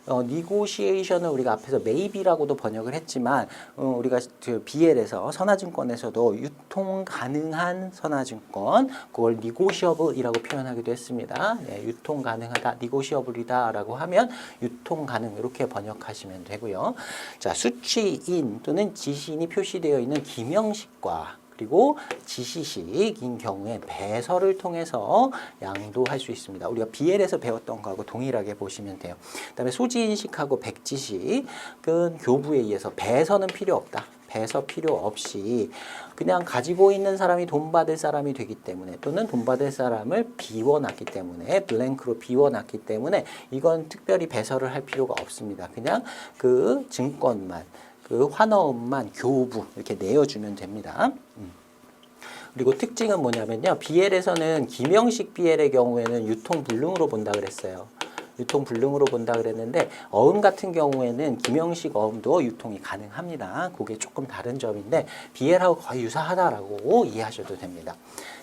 니고시에이션을 우리가 앞에서 매입이라고도 번역을 했지만 우리가 그 BL에서 선화증권에서도 유통 가능한 선화증권 그걸 니고시어블이라고 표현하기도 했습니다. 유통 가능하다, 니고시어블이다라고 하면 유통 가능 이렇게 번역하시면 되고요. 자, 수취인 또는 지시인이 표시되어 있는 기명식과 그리고 지시식인 경우에 배설을 통해서 양도할 수 있습니다. 우리가 BL에서 배웠던 거하고 동일하게 보시면 돼요. 그다음에 소지인식하고 백지식은 교부에 의해서 배설은 필요 없다. 배서 필요 없이 그냥 가지고 있는 사람이 돈 받을 사람이 되기 때문에 또는 돈 받을 사람을 비워놨기 때문에 블랭크로 비워놨기 때문에 이건 특별히 배설을 할 필요가 없습니다. 그냥 그 증권만 그 환어음만 교부 이렇게 내어주면 됩니다. 그리고 특징은 뭐냐면요. BL에서는 기명식 BL의 경우에는 유통불능으로 본다 그랬어요. 유통불능으로 본다 그랬는데 어음 같은 경우에는 기명식 어음도 유통이 가능합니다. 그게 조금 다른 점인데 BL하고 거의 유사하다라고 이해하셔도 됩니다.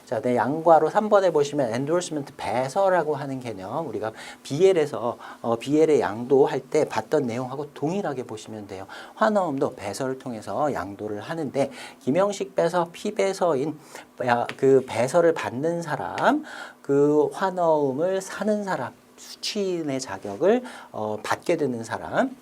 자, 네, 양과로 3번에 보시면 엔도스먼트 배서라고 하는 개념 우리가 BL에서 BL의 양도할 때 봤던 내용하고 동일하게 보시면 돼요. 환어음도 배서를 통해서 양도를 하는데 기명식 배서, 피배서인 그 배서를 받는 사람, 그 환어음을 사는 사람 수취인의 자격을 받게 되는 사람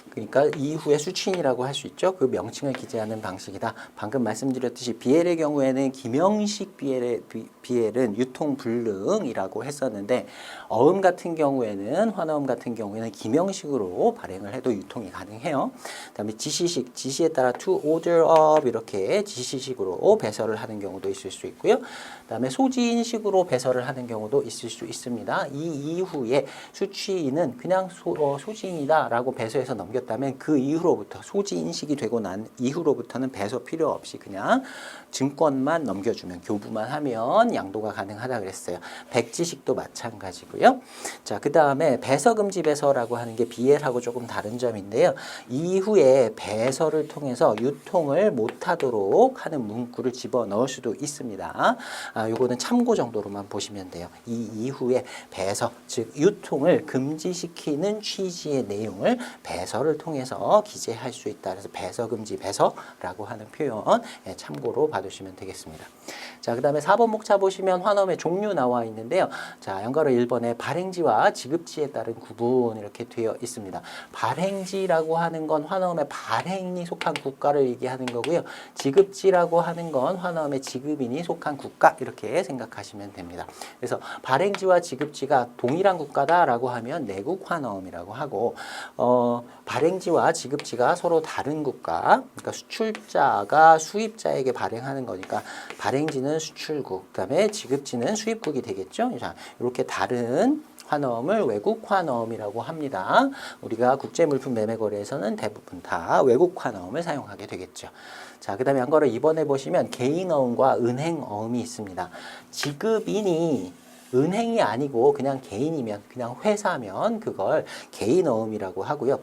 그러니까 이후에 수취인이라고 할 수 있죠. 그 명칭을 기재하는 방식이다. 방금 말씀드렸듯이 BL의 경우에는 기명식 BL은 유통불능이라고 했었는데 어음 같은 경우에는 환어음 같은 경우에는 기명식으로 발행을 해도 유통이 가능해요. 그다음에 지시식, 지시에 따라 to order of 이렇게 지시식으로 배설을 하는 경우도 있을 수 있고요. 그다음에 소지인식으로 배설을 하는 경우도 있을 수 있습니다. 이 이후에 수취인은 그냥 소지인이다라고 배서해서 넘겼다면 그 이후로부터 소지인식이 되고 난 이후로부터는 배서 필요 없이 그냥 증권만 넘겨주면 교부만 하면 양도가 가능하다 그랬어요. 백지식도 마찬가지고요. 자, 그 다음에 배서금지 배서라고 하는 게 BL하고 조금 다른 점인데요. 이후에 배서를 통해서 유통을 못하도록 하는 문구를 집어넣을 수도 있습니다. 요거는 참고 정도로만 보시면 돼요. 이 이후에 배서, 즉 유통을 금지시키는 취지의 내용을 배서를 통해서 기재할 수 있다. 그래서 배서금지 배서라고 하는 표현 참고로 봐두시면 되겠습니다. 자, 그 다음에 4번 목차 보시면 환어음의 종류 나와 있는데요. 자, 양가로 1번에 발행지와 지급지에 따른 구분 이렇게 되어 있습니다. 발행지라고 하는 건 환어음의 발행인이 속한 국가를 얘기하는 거고요. 지급지라고 하는 건 환어음의 지급인이 속한 국가 이렇게 생각하시면 됩니다. 그래서 발행지와 지급지가 동일한 국가다라고 하면 내국 환어음이라고 하고 발행지와 지급지가 서로 다른 국가, 그러니까 수출자가 수입자에게 발행하는 거니까 발행지는 수출국, 그다음에 지급지는 수입국이 되겠죠. 자, 이렇게 다른 환어음을 외국 환어음이라고 합니다. 우리가 국제물품 매매 거래에서는 대부분 다 외국 환어음을 사용하게 되겠죠. 자, 그 다음에 한거를 2번에 보시면 개인어음과 은행어음이 있습니다. 지급인이 은행이 아니고 그냥 개인이면, 그냥 회사면 그걸 개인어음이라고 하고요.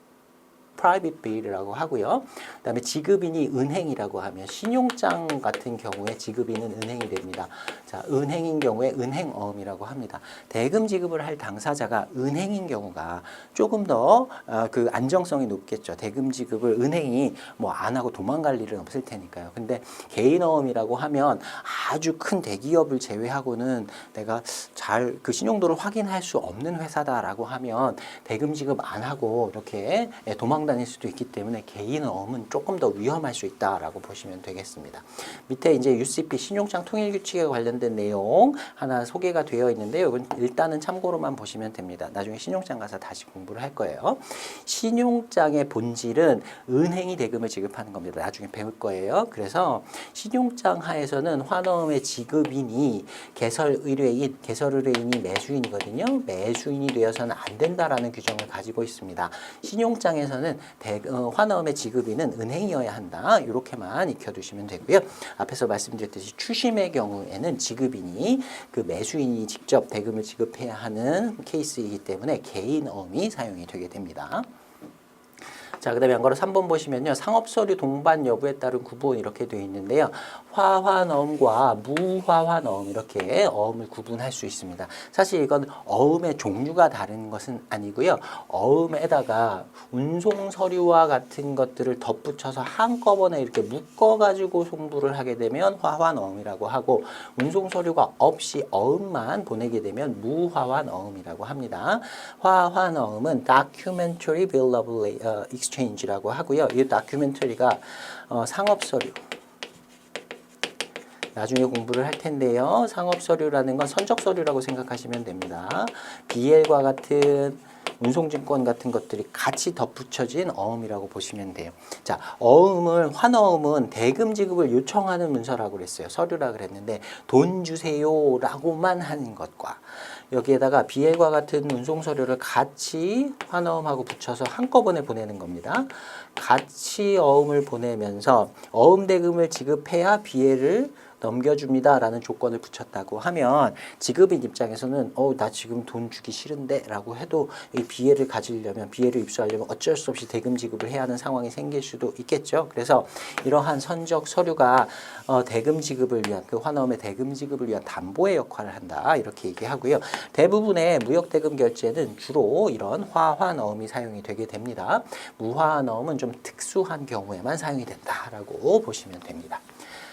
private bill이라고 하고요. 그다음에 지급인이 은행이라고 하면 신용장 같은 경우에 지급인은 은행이 됩니다. 자, 은행인 경우에 은행어음이라고 합니다. 대금 지급을 할 당사자가 은행인 경우가 조금 더 그 안정성이 높겠죠. 대금 지급을 은행이 뭐 안 하고 도망갈 일은 없을 테니까요. 근데 개인어음이라고 하면 아주 큰 대기업을 제외하고는 내가 잘 그 신용도를 확인할 수 없는 회사다라고 하면 대금 지급 안 하고 이렇게 도망 다닐 수도 있기 때문에 개인어음은 조금 더 위험할 수 있다라고 보시면 되겠습니다. 밑에 이제 UCP 신용장 통일 규칙에 관련된 내용 하나 소개가 되어 있는데요. 이건 일단은 참고로만 보시면 됩니다. 나중에 신용장 가서 다시 공부를 할 거예요. 신용장의 본질은 은행이 대금을 지급하는 겁니다. 나중에 배울 거예요. 그래서 신용장 하에서는 환어음의 지급인이 개설 의뢰인이 매수인이거든요. 매수인이 되어서는 안 된다라는 규정을 가지고 있습니다. 신용장에서는 환어음의 지급인은 은행이어야 한다. 이렇게만 익혀두시면 되고요. 앞에서 말씀드렸듯이 추심의 경우에는 지급인이 그 매수인이 직접 대금을 지급해야 하는 케이스이기 때문에 개인어음이 사용이 되게 됩니다. 자, 그 다음에 양가로 3번 보시면요. 상업서류 동반 여부에 따른 구분 이렇게 되어 있는데요. 화환어음과 무화환어음 이렇게 어음을 구분할 수 있습니다. 사실 이건 어음의 종류가 다른 것은 아니고요. 어음에다가 운송서류와 같은 것들을 덧붙여서 한꺼번에 이렇게 묶어가지고 송부를 하게 되면 화환어음이라고 하고 운송서류가 없이 어음만 보내게 되면 무화환어음이라고 합니다. 화환어음은 Documentary Bill of Exchange라고 하고요. 이 다큐멘터리가 상업서류 나중에 공부를 할 텐데요. 상업서류라는 건 선적서류라고 생각하시면 됩니다. BL과 같은 운송증권 같은 것들이 같이 덧붙여진 어음이라고 보시면 돼요. 자, 환어음은 대금 지급을 요청하는 문서라고 그랬어요. 서류라고 그랬는데 돈 주세요라고만 하는 것과 여기에다가 BL과 같은 운송서류를 같이 환어음하고 붙여서 한꺼번에 보내는 겁니다. 같이 어음을 보내면서 어음 대금을 지급해야 BL을 넘겨줍니다 라는 조건을 붙였다고 하면 지급인 입장에서는 나 지금 돈 주기 싫은데 라고 해도 이 BL을 가지려면 BL을 입수하려면 어쩔 수 없이 대금 지급을 해야 하는 상황이 생길 수도 있겠죠. 그래서 이러한 선적 서류가 대금 지급을 위한 그 환어음의 대금 지급을 위한 담보의 역할을 한다 이렇게 얘기하고요. 대부분의 무역 대금 결제는 주로 이런 화환어음이 사용이 되게 됩니다. 무화환어음은 좀 특수한 경우에만 사용이 된다라고 보시면 됩니다.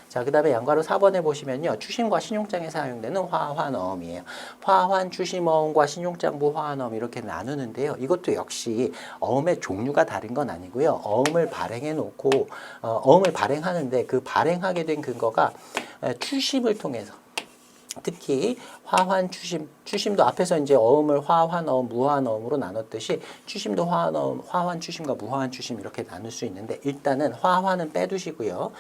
자, 그 다음에 양가로 4번에 보시면요. 추심과 신용장에 사용되는 화환어음이에요. 화환 추심어음과 신용장 무화환어음 이렇게 나누는데요. 이것도 역시 어음의 종류가 다른 건 아니고요. 어음을 발행해 놓고 어음을 발행하는데 그 발행하게 된 근거가 추심을 통해서 특히 화환 추심도 앞에서 이제 어음을 화환어음, 무화환어음으로 나눴듯이 추심도 화환 추심과 무화환 추심 이렇게 나눌 수 있는데 일단은 화환은 빼두시고요.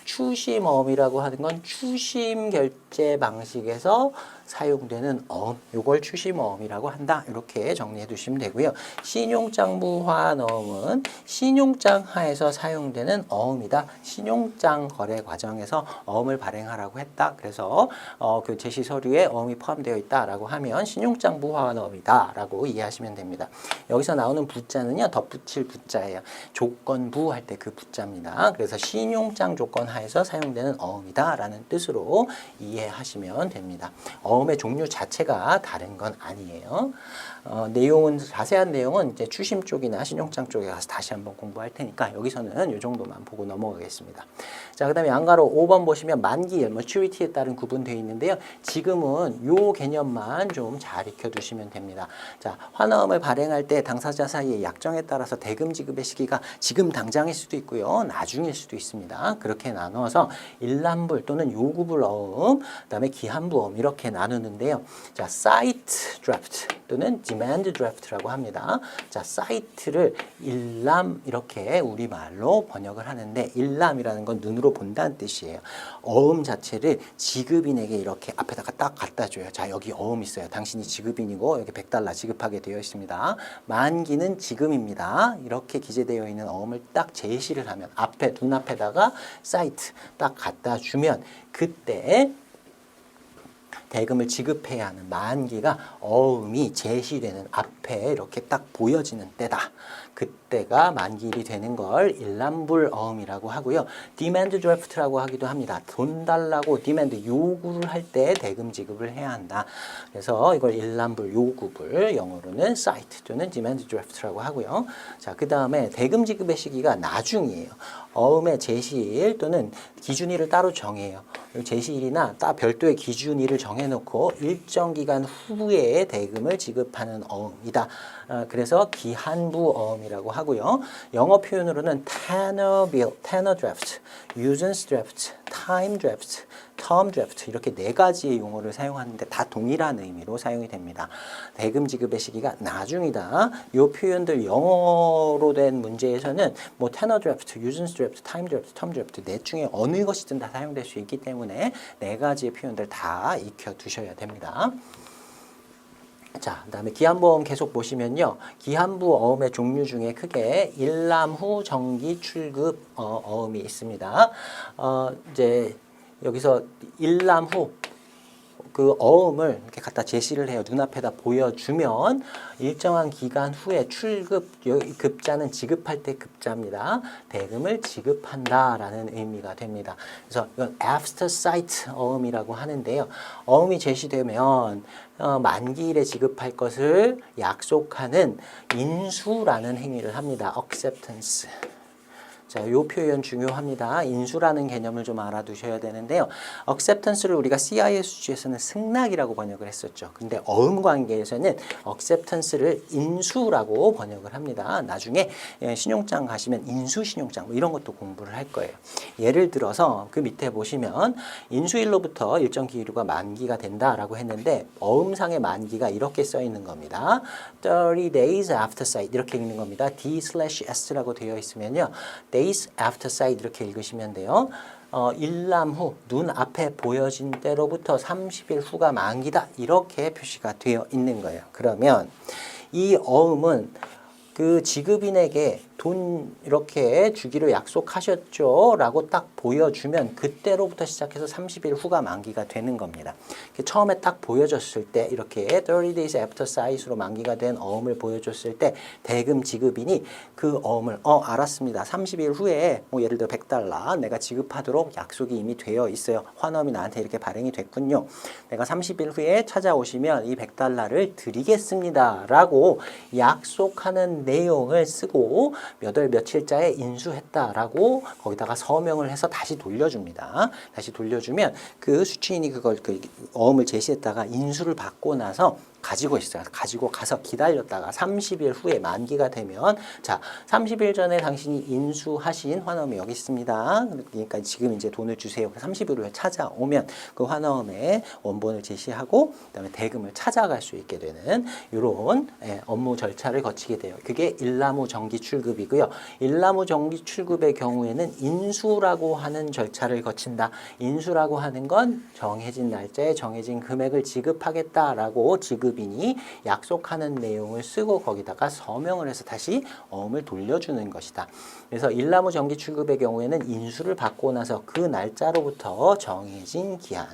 추심어음이라고 하는 건 추심 결제 방식에서 사용되는 어음, 요걸 추심어음이라고 한다. 이렇게 정리해 두시면 되고요. 신용장 무화환어음은 신용장 하에서 사용되는 어음이다. 신용장 거래 과정에서 어음을 발행하라고 했다. 그래서 그 제시 서류에 어음이 포함되어 있다라고 하면 신용장 무화환어음이다라고 이해하시면 됩니다. 여기서 나오는 부자는요. 덧붙일 부자예요. 조건부 할 때 그 부자입니다. 그래서 신용장 조건 하에서 사용되는 어음이다라는 뜻으로 이해하시면 됩니다. 어음의 종류 자체가 다른 건 아니에요. 자세한 내용은 이제 추심 쪽이나 신용장 쪽에 가서 다시 한번 공부할 테니까 여기서는 이 정도만 보고 넘어가겠습니다. 자, 그 다음에 양가로 5번 보시면 만기일, maturity에 따른 구분되어 있는데요. 지금은 요 개념만 좀 잘 익혀두시면 됩니다. 자, 환어음을 발행할 때 당사자 사이의 약정에 따라서 대금 지급의 시기가 지금 당장일 수도 있고요. 나중일 수도 있습니다. 그렇게 나눠서 일람불 또는 요구불 어음, 그 다음에 기한부어음 이렇게 나누는데요. 자, 사이트 드래프트 또는 디맨드 드래프트라고 합니다. 자, 사이트를 일람 이렇게 우리말로 번역을 하는데 일람이라는 건 눈으로 본다는 뜻이에요. 어음 자체를 지급인에게 이렇게 앞에다가 딱 갖다 줘요. 자, 여기 어음 있어요. 당신이 지급인이고 여기 $100 지급하게 되어 있습니다. 만기는 지금입니다. 이렇게 기재되어 있는 어음을 딱 제시를 하면 눈앞에다가 사이트 딱 갖다 주면 그때 대금을 지급해야 하는 만기가 어음이 제시되는 앞에 이렇게 딱 보여지는 때다. 그때가 만기일이 되는 걸 일람불 어음이라고 하고요. 디맨드 드래프트라고 하기도 합니다. 돈 달라고 디맨드 요구를 할 때 대금 지급을 해야 한다. 그래서 이걸 일람불 요구불, 영어로는 사이트 또는 디맨드 드래프트라고 하고요. 자, 그 다음에 대금 지급의 시기가 나중이에요. 어음의 제시일 또는 기준일을 따로 정해요. 제시일이나 따 별도의 기준일을 정해놓고 일정 기간 후에 대금을 지급하는 어음이다. 그래서 기한부 어음이라고 하고요. 영어 표현으로는 tenor bill, tenor draft, usance draft, time draft, term draft 이렇게 네 가지의 용어를 사용하는데 다 동일한 의미로 사용이 됩니다. 대금 지급의 시기가 나중이다. 이 표현들 영어로 된 문제에서는 뭐 tenor draft, usance draft, time draft, term draft 넷 중에 어느 것이든 다 사용될 수 있기 때문에 네 가지의 표현들 다 익혀 두셔야 됩니다. 자, 그 다음에 기한부어음 계속 보시면요. 기한부 어음의 종류 중에 크게 일람후 정기 출급 어음이 있습니다. 이제 여기서 일람후 그 어음을 이렇게 갖다 제시를 해요. 눈앞에다 보여주면 일정한 기간 후에 출급, 급자는 지급할 때 급자입니다. 대금을 지급한다라는 의미가 됩니다. 그래서 이건 after sight 어음이라고 하는데요. 어음이 제시되면 만기일에 지급할 것을 약속하는 인수라는 행위를 합니다. acceptance. 자, 이 표현 중요합니다. 인수라는 개념을 좀 알아두셔야 되는데요. acceptance를 우리가 CIS 수지에서는 승낙이라고 번역을 했었죠. 근데 어음 관계에서는 acceptance를 인수라고 번역을 합니다. 나중에 신용장 가시면 인수 신용장 뭐 이런 것도 공부를 할 거예요. 예를 들어서 그 밑에 보시면 인수일로부터 일정 기일후가 만기가 된다라고 했는데 어음상의 만기가 이렇게 써 있는 겁니다. 30 days after sight 이렇게 읽는 겁니다. D/S라고 되어 있으면요. days after sight 이렇게 읽으시면 돼요. 일람 후, 눈 앞에 보여진 때로부터 30일 후가 만기다. 이렇게 표시가 되어 있는 거예요. 그러면 이 어음은 그 지급인에게 돈 이렇게 주기로 약속하셨죠? 라고 딱 보여주면 그때로부터 시작해서 30일 후가 만기가 되는 겁니다. 처음에 딱 보여줬을 때 이렇게 30 days after sight으로 만기가 된 어음을 보여줬을 때 대금 지급인이 그 어음을 알았습니다. 30일 후에 뭐 예를 들어 $100 내가 지급하도록 약속이 이미 되어 있어요. 환엄이 나한테 이렇게 발행이 됐군요. 내가 30일 후에 찾아오시면 이 $100를 드리겠습니다. 라고 약속하는 내용을 쓰고 몇 월 며칠자에 인수했다라고 거기다가 서명을 해서 다시 돌려줍니다. 다시 돌려주면 그 수취인이 그걸 그 어음을 제시했다가 인수를 받고 나서 가지고 있어요. 가지고 가서 기다렸다가 30일 후에 만기가 되면 자 30일 전에 당신이 인수하신 환엄이 여기 있습니다. 그러니까 지금 이제 돈을 주세요. 30일 후에 찾아오면 그 환엄의 원본을 제시하고 그다음에 대금을 찾아갈 수 있게 되는 이런 업무 절차를 거치게 돼요. 그게 일람후 정기 출급이고요. 일람후 정기 출급의 경우에는 인수라고 하는 절차를 거친다. 인수라고 하는 건 정해진 날짜에 정해진 금액을 지급하겠다라고 지급인이 약속하는 내용을 쓰고 거기다가 서명을 해서 다시 어음을 돌려주는 것이다. 그래서 일람후 정기 출급의 경우에는 인수를 받고 나서 그 날짜로부터 정해진 기한,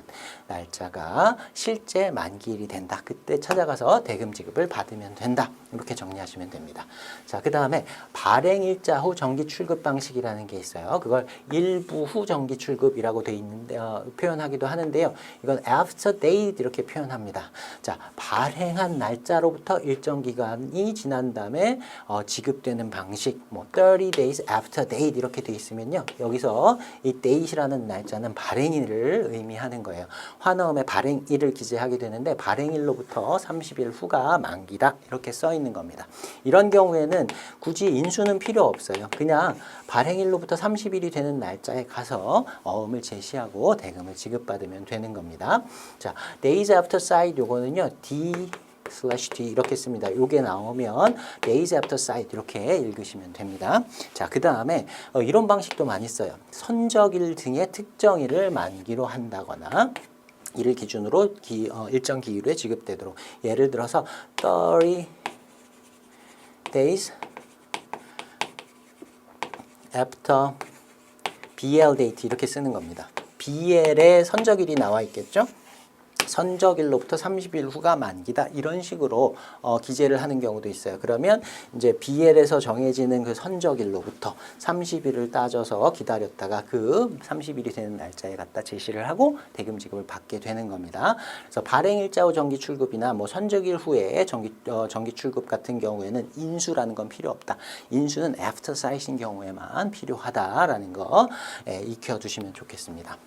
날짜가 실제 만기일이 된다. 그때 찾아가서 대금 지급을 받으면 된다. 이렇게 정리하시면 됩니다. 자, 그 다음에 발행일자 후 정기 출급 방식이라는 게 있어요. 그걸 일부 후 정기 출급이라고 돼 있는데 표현하기도 하는데요. 이건 after date 이렇게 표현합니다. 자, 발행한 날짜로부터 일정 기간이 지난 다음에 지급되는 방식, 뭐 30 days after date 이렇게 돼 있으면요. 여기서 이 date이라는 날짜는 발행일을 의미하는 거예요. 환어음에 발행일을 기재하게 되는데 발행일로부터 30일 후가 만기다. 이렇게 써 있는 겁니다. 이런 경우에는 굳이 인수는 필요 없어요. 그냥 발행일로부터 30일이 되는 날짜에 가서 어음을 제시하고 대금을 지급받으면 되는 겁니다. 자, days after sight 요거는요. D/D 이렇게 씁니다. 요게 나오면 days after sight 이렇게 읽으시면 됩니다. 자, 그 다음에 이런 방식도 많이 써요. 선적일 등의 특정일을 만기로 한다거나 이를 기준으로 일정 기일에 지급되도록 예를 들어서 30 days after BL date 이렇게 쓰는 겁니다. BL에 선적일이 나와 있겠죠? 선적일로부터 30일 후가 만기다 이런 식으로 기재를 하는 경우도 있어요. 그러면 이제 BL에서 정해지는 그 선적일로부터 30일을 따져서 기다렸다가 그 30일이 되는 날짜에 갖다 제시를 하고 대금 지급을 받게 되는 겁니다. 그래서 발행일자 후 정기 출급이나 뭐 선적일 후에 정기 출급 같은 경우에는 인수라는 건 필요 없다. 인수는 애프터 사이트인 경우에만 필요하다라는 거 익혀두시면 좋겠습니다.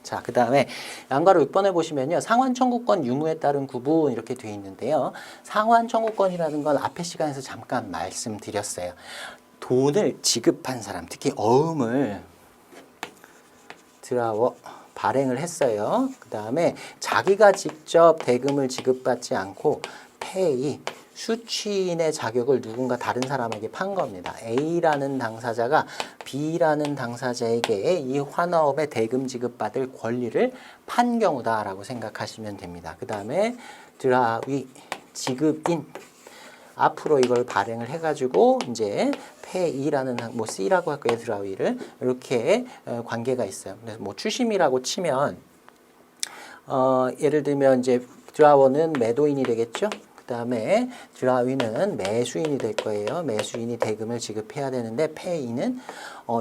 자, 그 다음에 양가로 6번에 보시면요. 상환 청구권 유무에 따른 구분 이렇게 되어 있는데요. 상환 청구권이라는 건 앞에 시간에서 잠깐 말씀드렸어요. 돈을 지급한 사람, 특히 어음을 발행을 했어요. 그 다음에 자기가 직접 대금을 지급받지 않고 페이, 수취인의 자격을 누군가 다른 사람에게 판 겁니다. A라는 당사자가 B라는 당사자에게 이 환어업의 대금 지급받을 권리를 판 경우다라고 생각하시면 됩니다. 그 다음에 드라위, 지급인 앞으로 이걸 발행을 해가지고 이제 페이라는 뭐 C라고 할 거예요. 드라위를 이렇게 관계가 있어요. 그래서 뭐 추심이라고 치면 예를 들면 이제 드라워는 매도인이 되겠죠. 그 다음에 드라위는 매수인이 될 거예요. 매수인이 대금을 지급해야 되는데 페이는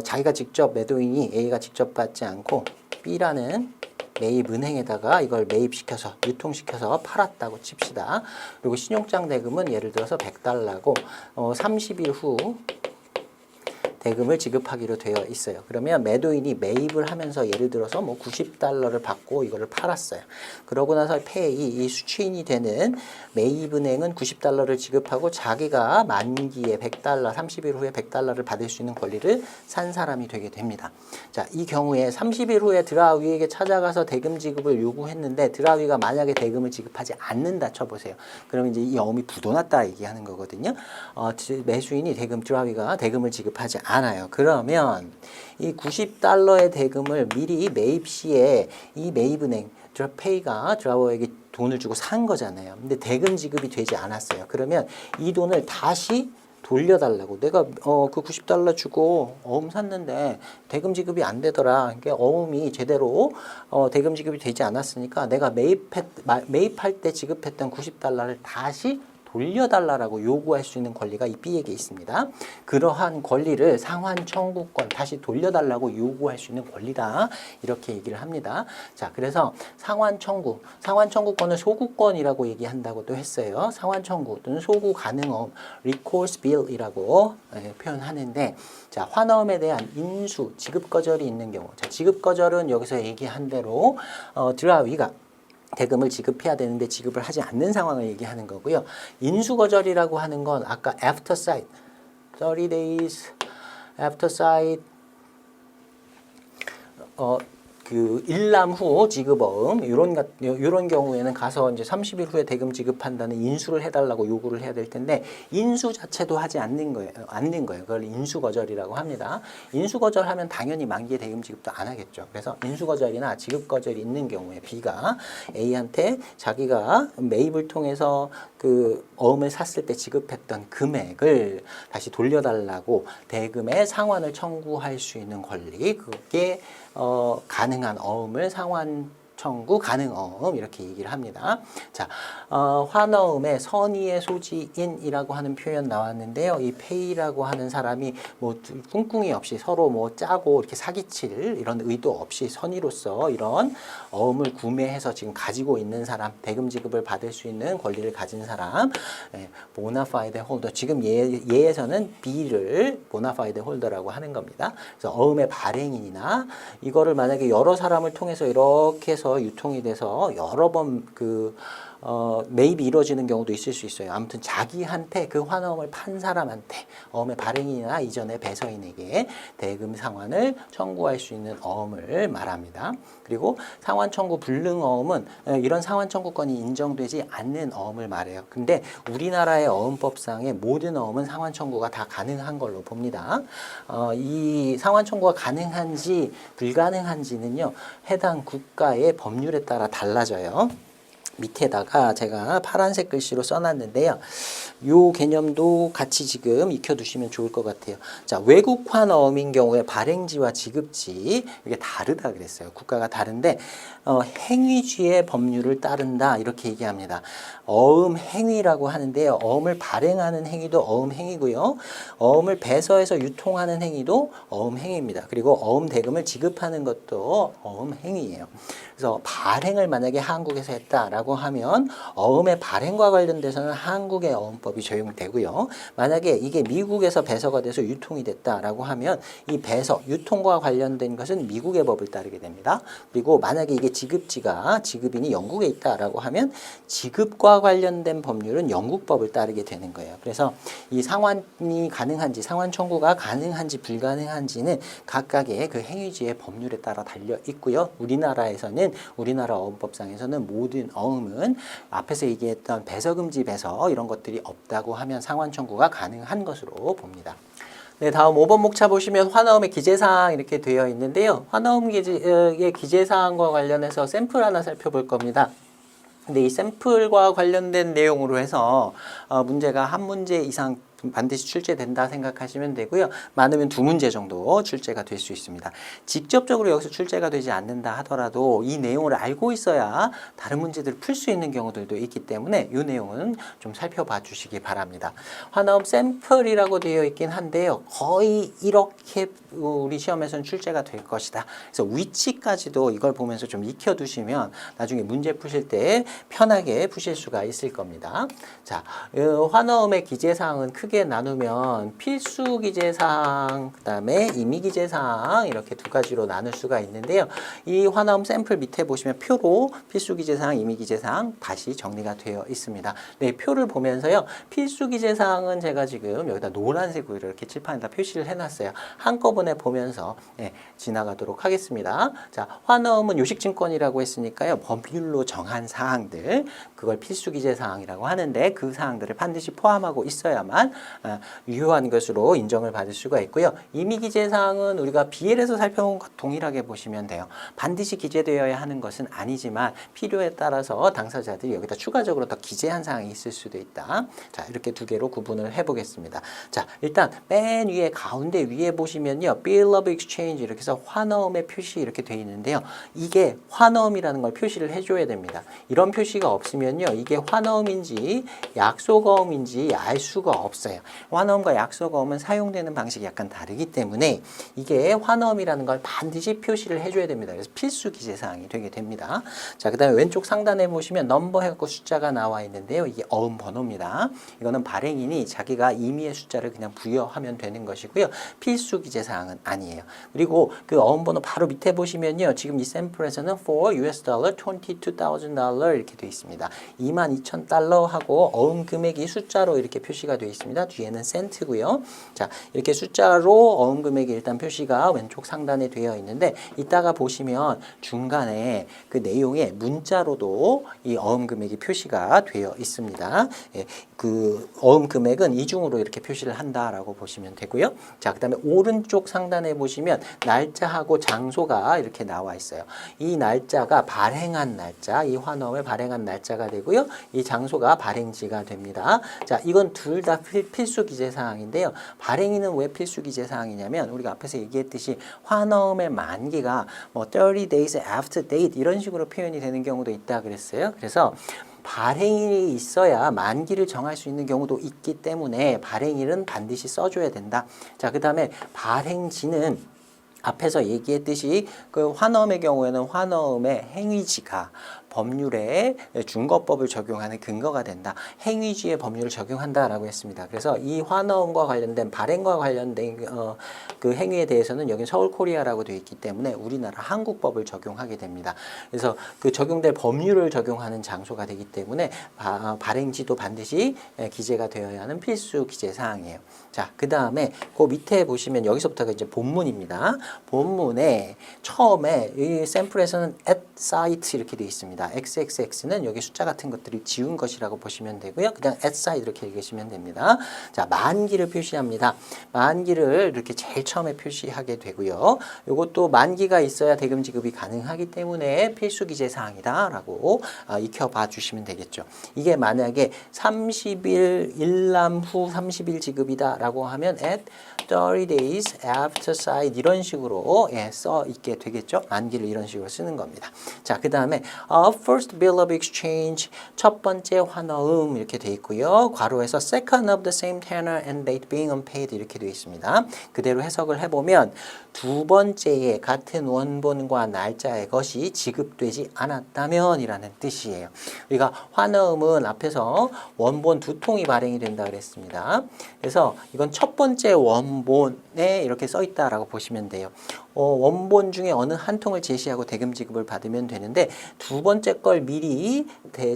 자기가 직접 매도인이 A가 직접 받지 않고 B라는 매입 은행에다가 이걸 매입시켜서 유통시켜서 팔았다고 칩시다. 그리고 신용장 대금은 예를 들어서 $100고 30일 후 대금을 지급하기로 되어 있어요. 그러면 매도인이 매입을 하면서 예를 들어서 뭐 $90를 받고 이거를 팔았어요. 그러고 나서 페이, 이 수취인이 되는 매입은행은 $90를 지급하고 자기가 만기에 $100, 30일 후에 $100를 받을 수 있는 권리를 산 사람이 되게 됩니다. 자, 이 경우에 30일 후에 드라위에게 찾아가서 대금 지급을 요구했는데 드라위가 만약에 대금을 지급하지 않는다 쳐보세요. 그러면 이제 이 어음이 부도났다 얘기하는 거거든요. 매수인이 드라위가 대금을 지급하지 않아요. 그러면 이 $90의 대금을 미리 매입 시에 이 매입은행 페이가 드라워에게 돈을 주고 산 거잖아요. 근데 대금 지급이 되지 않았어요. 그러면 이 돈을 다시 돌려달라고. 내가 그 $90 주고 어음 샀는데 대금 지급이 안 되더라. 그러니까 어음이 제대로 대금 지급이 되지 않았으니까 내가 매입할 때 지급했던 $90를 다시 돌려달라고 요구할 수 있는 권리가 이 B에게 있습니다. 그러한 권리를 상환 청구권, 다시 돌려달라고 요구할 수 있는 권리다. 이렇게 얘기를 합니다. 자, 그래서 상환 청구권을 소구권이라고 얘기한다고도 했어요. 상환 청구 또는 소구 가능어음, recourse bill이라고 표현하는데, 자, 환어음에 대한 인수, 지급 거절이 있는 경우. 자, 지급 거절은 여기서 얘기한 대로 드라위가 대금을 지급해야 되는데 지급을 하지 않는 상황을 얘기하는 거고요. 인수거절이라고 하는 건 아까 after sight, 30 days after sight, 그 일남 후 지급어음 이런 경우에는 가서 이제 30일 후에 대금 지급한다는 인수를 해달라고 요구를 해야 될 텐데 인수 자체도 하지 않는 거예요. 그걸 인수거절이라고 합니다. 인수거절하면 당연히 만기에 대금 지급도 안 하겠죠. 그래서 인수거절이나 지급거절이 있는 경우에 B가 A한테 자기가 매입을 통해서 그 어음을 샀을 때 지급했던 금액을 다시 돌려달라고 대금의 상환을 청구할 수 있는 권리, 그게 가능한 어음을 상환 청구 가능 어음 이렇게 얘기를 합니다. 자, 환어음에 선의의 소지인이라고 하는 표현 나왔는데요. 이 페이라고 하는 사람이 뭐 꿍꿍이 없이 서로 뭐 짜고 이렇게 사기칠 이런 의도 없이 선의로서 이런 어음을 구매해서 지금 가지고 있는 사람, 대금 지급을 받을 수 있는 권리를 가진 사람, 보나파이드 홀더. 지금 예에서는 B를 보나파이드 홀더라고 하는 겁니다. 그래서 어음의 발행인이나 이거를 만약에 여러 사람을 통해서 이렇게 해서 유통이 돼서 여러 번 매입이 이루어지는 경우도 있을 수 있어요. 아무튼 자기한테 그 환어음을 판 사람한테 어음의 발행인이나 이전의 배서인에게 대금 상환을 청구할 수 있는 어음을 말합니다. 그리고 상환 청구 불능 어음은 이런 상환 청구권이 인정되지 않는 어음을 말해요. 근데 우리나라의 어음법상의 모든 어음은 상환 청구가 다 가능한 걸로 봅니다. 이 상환 청구가 가능한지 불가능한지는요, 해당 국가의 법률에 따라 달라져요. 밑에다가 제가 파란색 글씨로 써놨는데요. 요 개념도 같이 지금 익혀두시면 좋을 것 같아요. 자, 외국 환어음인 경우에 발행지와 지급지 이게 다르다 그랬어요. 국가가 다른데 행위지의 법률을 따른다 이렇게 얘기합니다. 어음 행위라고 하는데요. 어음을 발행하는 행위도 어음 행위고요. 어음을 배서해서 유통하는 행위도 어음 행위입니다. 그리고 어음 대금을 지급하는 것도 어음 행위예요. 그래서 발행을 만약에 한국에서 했다라고 하면 어음의 발행과 관련돼서는 한국의 어음법이 적용되고요. 만약에 이게 미국에서 배서가 돼서 유통이 됐다라고 하면 이 배서, 유통과 관련된 것은 미국의 법을 따르게 됩니다. 그리고 만약에 이게 지급인이 영국에 있다라고 하면 지급과 관련된 법률은 영국 법을 따르게 되는 거예요. 그래서 이 상환이 가능한지, 상환 청구가 가능한지 불가능한지는 각각의 그 행위지의 법률에 따라 달려 있고요. 우리나라 어음법상에서는 모든 어음은 앞에서 얘기했던 배서금지 배서 이런 것들이 없다고 하면 상환 청구가 가능한 것으로 봅니다. 네, 다음 5번 목차 보시면 환어음의 기재사항 이렇게 되어 있는데요. 환어음의 기재사항과 관련해서 샘플 하나 살펴볼 겁니다. 근데 이 샘플과 관련된 내용으로 해서 문제가 한 문제 이상 반드시 출제된다 생각하시면 되고요. 많으면 2문제 정도 출제가 될 수 있습니다. 직접적으로 여기서 출제가 되지 않는다 하더라도 이 내용을 알고 있어야 다른 문제들을 풀 수 있는 경우들도 있기 때문에 이 내용은 좀 살펴봐 주시기 바랍니다. 환어음 샘플이라고 되어 있긴 한데요. 거의 이렇게 우리 시험에서는 출제가 될 것이다. 그래서 위치까지도 이걸 보면서 좀 익혀두시면 나중에 문제 푸실 때 편하게 푸실 수가 있을 겁니다. 자, 환어음의 기재사항은 크게 나누면 필수 기재사항, 그 다음에 임의 기재사항 이렇게 두 가지로 나눌 수가 있는데요. 이 환어음 샘플 밑에 보시면 표로 필수 기재사항, 임의 기재사항 다시 정리가 되어 있습니다. 네, 표를 보면서요. 필수 기재사항은 제가 지금 여기다 노란색으로 이렇게 칠판에다 표시를 해놨어요. 한꺼번에 보면서 지나가도록 하겠습니다. 자, 환어음은 요식증권이라고 했으니까요. 법률로 정한 사항들, 그걸 필수 기재사항이라고 하는데 그 사항들을 반드시 포함하고 있어야만 유효한 것으로 인정을 받을 수가 있고요. 임의 기재사항은 우리가 BL에서 살펴본 것 동일하게 보시면 돼요. 반드시 기재되어야 하는 것은 아니지만 필요에 따라서 당사자들이 여기다 추가적으로 더 기재한 사항이 있을 수도 있다. 자, 이렇게 두 개로 구분을 해보겠습니다. 자, 일단 맨 위에 가운데 위에 보시면요. Bill of Exchange 이렇게 해서 환어음의 표시 이렇게 되어 있는데요. 이게 환어음이라는 걸 표시를 해줘야 됩니다. 이런 표시가 없으면요. 이게 환어음인지 약속어음인지 알 수가 없어요. 환어음과 약속어음은 사용되는 방식이 약간 다르기 때문에 이게 환어음이라는 걸 반드시 표시를 해줘야 됩니다. 그래서 필수 기재사항이 되게 됩니다. 자, 그 다음에 왼쪽 상단에 보시면 넘버 해갖고 숫자가 나와 있는데요. 이게 어음 번호입니다. 이거는 발행인이 자기가 임의의 숫자를 그냥 부여하면 되는 것이고요. 필수 기재사항은 아니에요. 그리고 그 어음 번호 바로 밑에 보시면요. 지금 이 샘플에서는 for US dollar $22,000 이렇게 되어 있습니다. 22,000달러 하고 어음 금액이 숫자로 이렇게 표시가 되어 있습니다. 뒤에는 센트고요. 자, 이렇게 숫자로 어음 금액이 일단 표시가 왼쪽 상단에 되어 있는데 이따가 보시면 중간에 그 내용에 문자로도 이 어음 금액이 표시가 되어 있습니다. 예, 그 어음 금액은 이중으로 이렇게 표시를 한다라고 보시면 되고요. 자, 그다음에 오른쪽 상단에 보시면 날짜하고 장소가 이렇게 나와 있어요. 이 날짜가 발행한 날짜, 이 환어음을 발행한 날짜가 되고요. 이 장소가 발행지가 됩니다. 자, 이건 둘 다 필수 기재사항인데요. 발행인은 왜 필수 기재사항이냐면 우리가 앞에서 얘기했듯이 환어음의 만기가 뭐 30 days after date 이런 식으로 표현이 되는 경우도 있다 그랬어요. 그래서 발행일이 있어야 만기를 정할 수 있는 경우도 있기 때문에 발행일은 반드시 써줘야 된다. 자, 그 다음에 발행지는 앞에서 얘기했듯이 그 환어음의 경우에는 환어음의 행위지가 법률에 준거법을 적용하는 근거가 된다. 행위지의 법률을 적용한다라고 했습니다. 그래서 이 환어음과 관련된 발행과 관련된 그 행위에 대해서는 여기 서울 코리아라고 되어 있기 때문에 우리나라 한국법을 적용하게 됩니다. 그래서 그 적용될 법률을 적용하는 장소가 되기 때문에 발행지도 반드시 기재가 되어야 하는 필수 기재 사항이에요. 자, 그 다음에 그 밑에 보시면 여기서부터가 이제 본문입니다. 본문에 처음에 이 샘플에서는 at site 이렇게 되어 있습니다. 있습니다. XXX는 여기 숫자 같은 것들이 지운 것이라고 보시면 되고요. 그냥 at side 이렇게 읽으시면 됩니다. 자, 만기를 표시합니다. 만기를 이렇게 제일 처음에 표시하게 되고요. 이것도 만기가 있어야 대금 지급이 가능하기 때문에 필수 기재 사항이다라고 익혀봐 주시면 되겠죠. 이게 만약에 30일 일남 후 30일 지급이다라고 하면 at 30 days after signed 이런 식으로 써 있게 되겠죠. 만기를 이런 식으로 쓰는 겁니다. 자, 그 다음에 first bill of exchange 첫 번째 환어음 이렇게 돼 있고요. 괄호에서 second of the same tenor and date being unpaid 이렇게 되어 있습니다. 그대로 해석을 해보면 두 번째의 같은 원본과 날짜의 것이 지급되지 않았다면 이라는 뜻이에요. 우리가 환어음은 앞에서 원본 두 통이 발행이 된다 그랬습니다. 그래서 이건 첫 번째 원본에 이렇게 써 있다라고 보시면 돼요. 원본 중에 어느 한 통을 제시하고 대금 지급을 받으면 되는데 두 번째 걸 미리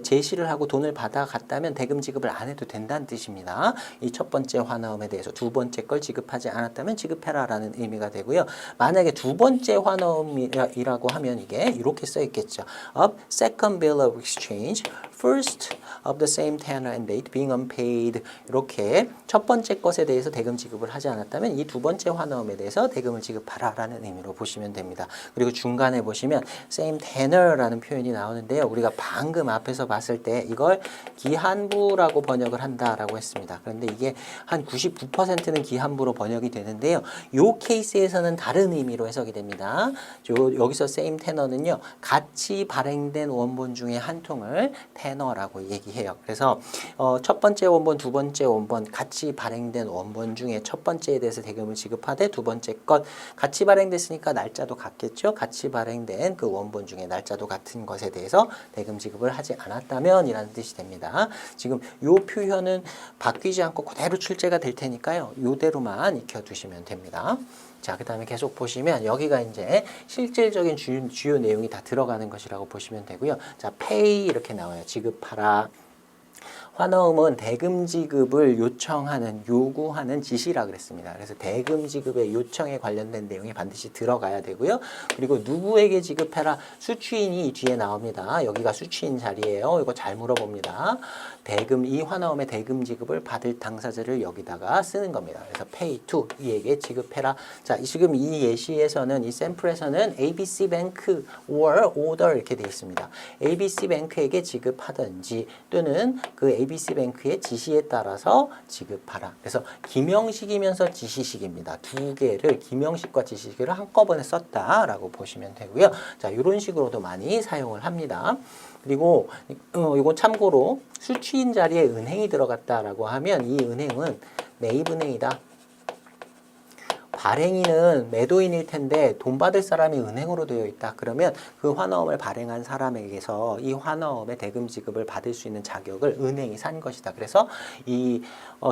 제시를 하고 돈을 받아갔다면 대금 지급을 안 해도 된다는 뜻입니다. 이 첫 번째 환어음에 대해서 두 번째 걸 지급하지 않았다면 지급해라라는 의미가 되고요. 만약에 두 번째 환어음이라고 하면 이게 이렇게 써 있겠죠. Of second bill of exchange, first of the same tenor and date being unpaid 이렇게 첫 번째 것에 대해서 대금 지급을 하지 않았다면 이 두 번째 환어음에 대해서 대금을 지급하라라는 의미로 보시면 됩니다. 그리고 중간에 보시면 same tenor라는 표현이 나오는데요. 우리가 방금 앞에서 봤을 때 이걸 기한부라고 번역을 한다라고 했습니다. 그런데 이게 한 99%는 기한부로 번역이 되는데요. 이 케이스에서는 다른 의미로 해석이 됩니다. 여기서 same tenor는요. 같이 발행된 원본 중에 한 통을 테너라고 얘기해요. 그래서 첫 번째 원본, 두 번째 원본 같이 발행된 원본 중에 첫 번째에 대해서 대금을 지급하되 두 번째 것 같이 발행됐으니까 날짜도 같겠죠. 같이 발행된 그 원본 중에 날짜도 같은 것에 대해서 대금 지급을 하지 않았다면 이라는 뜻이 됩니다. 지금 이 표현은 바뀌지 않고 그대로 출제가 될 테니까요. 이대로만 익혀두시면 됩니다. 자, 그 다음에 계속 보시면 여기가 이제 실질적인 주요 내용이 다 들어가는 것이라고 보시면 되고요. 자, pay 이렇게 나와요. 지급하라. 환어음은 대금 지급을 요구하는 지시라 그랬습니다. 그래서 대금 지급의 요청에 관련된 내용이 반드시 들어가야 되고요. 그리고 누구에게 지급해라 수취인이 뒤에 나옵니다. 여기가 수취인 자리예요. 이거 잘 물어봅니다. 이 환어음의 대금 지급을 받을 당사자를 여기다가 쓰는 겁니다. 그래서 pay to 이에게 지급해라. 자, 지금 이 예시에서는 이 샘플에서는 ABC Bank or order 이렇게 되어 있습니다. ABC Bank에게 지급하든지 또는 그 ABC Bank의 지시에 따라서 지급하라. 그래서 기명식이면서 지시식입니다. 두 개를 기명식과 지시식을 한꺼번에 썼다라고 보시면 되고요. 자, 이런 식으로도 많이 사용을 합니다. 그리고 이거 참고로 수취인 자리에 은행이 들어갔다라고 하면 이 은행은 매입은행이다. 발행인은 매도인일 텐데 돈 받을 사람이 은행으로 되어 있다. 그러면 그 환어음을 발행한 사람에게서 이 환어음의 대금 지급을 받을 수 있는 자격을 은행이 산 것이다. 그래서 이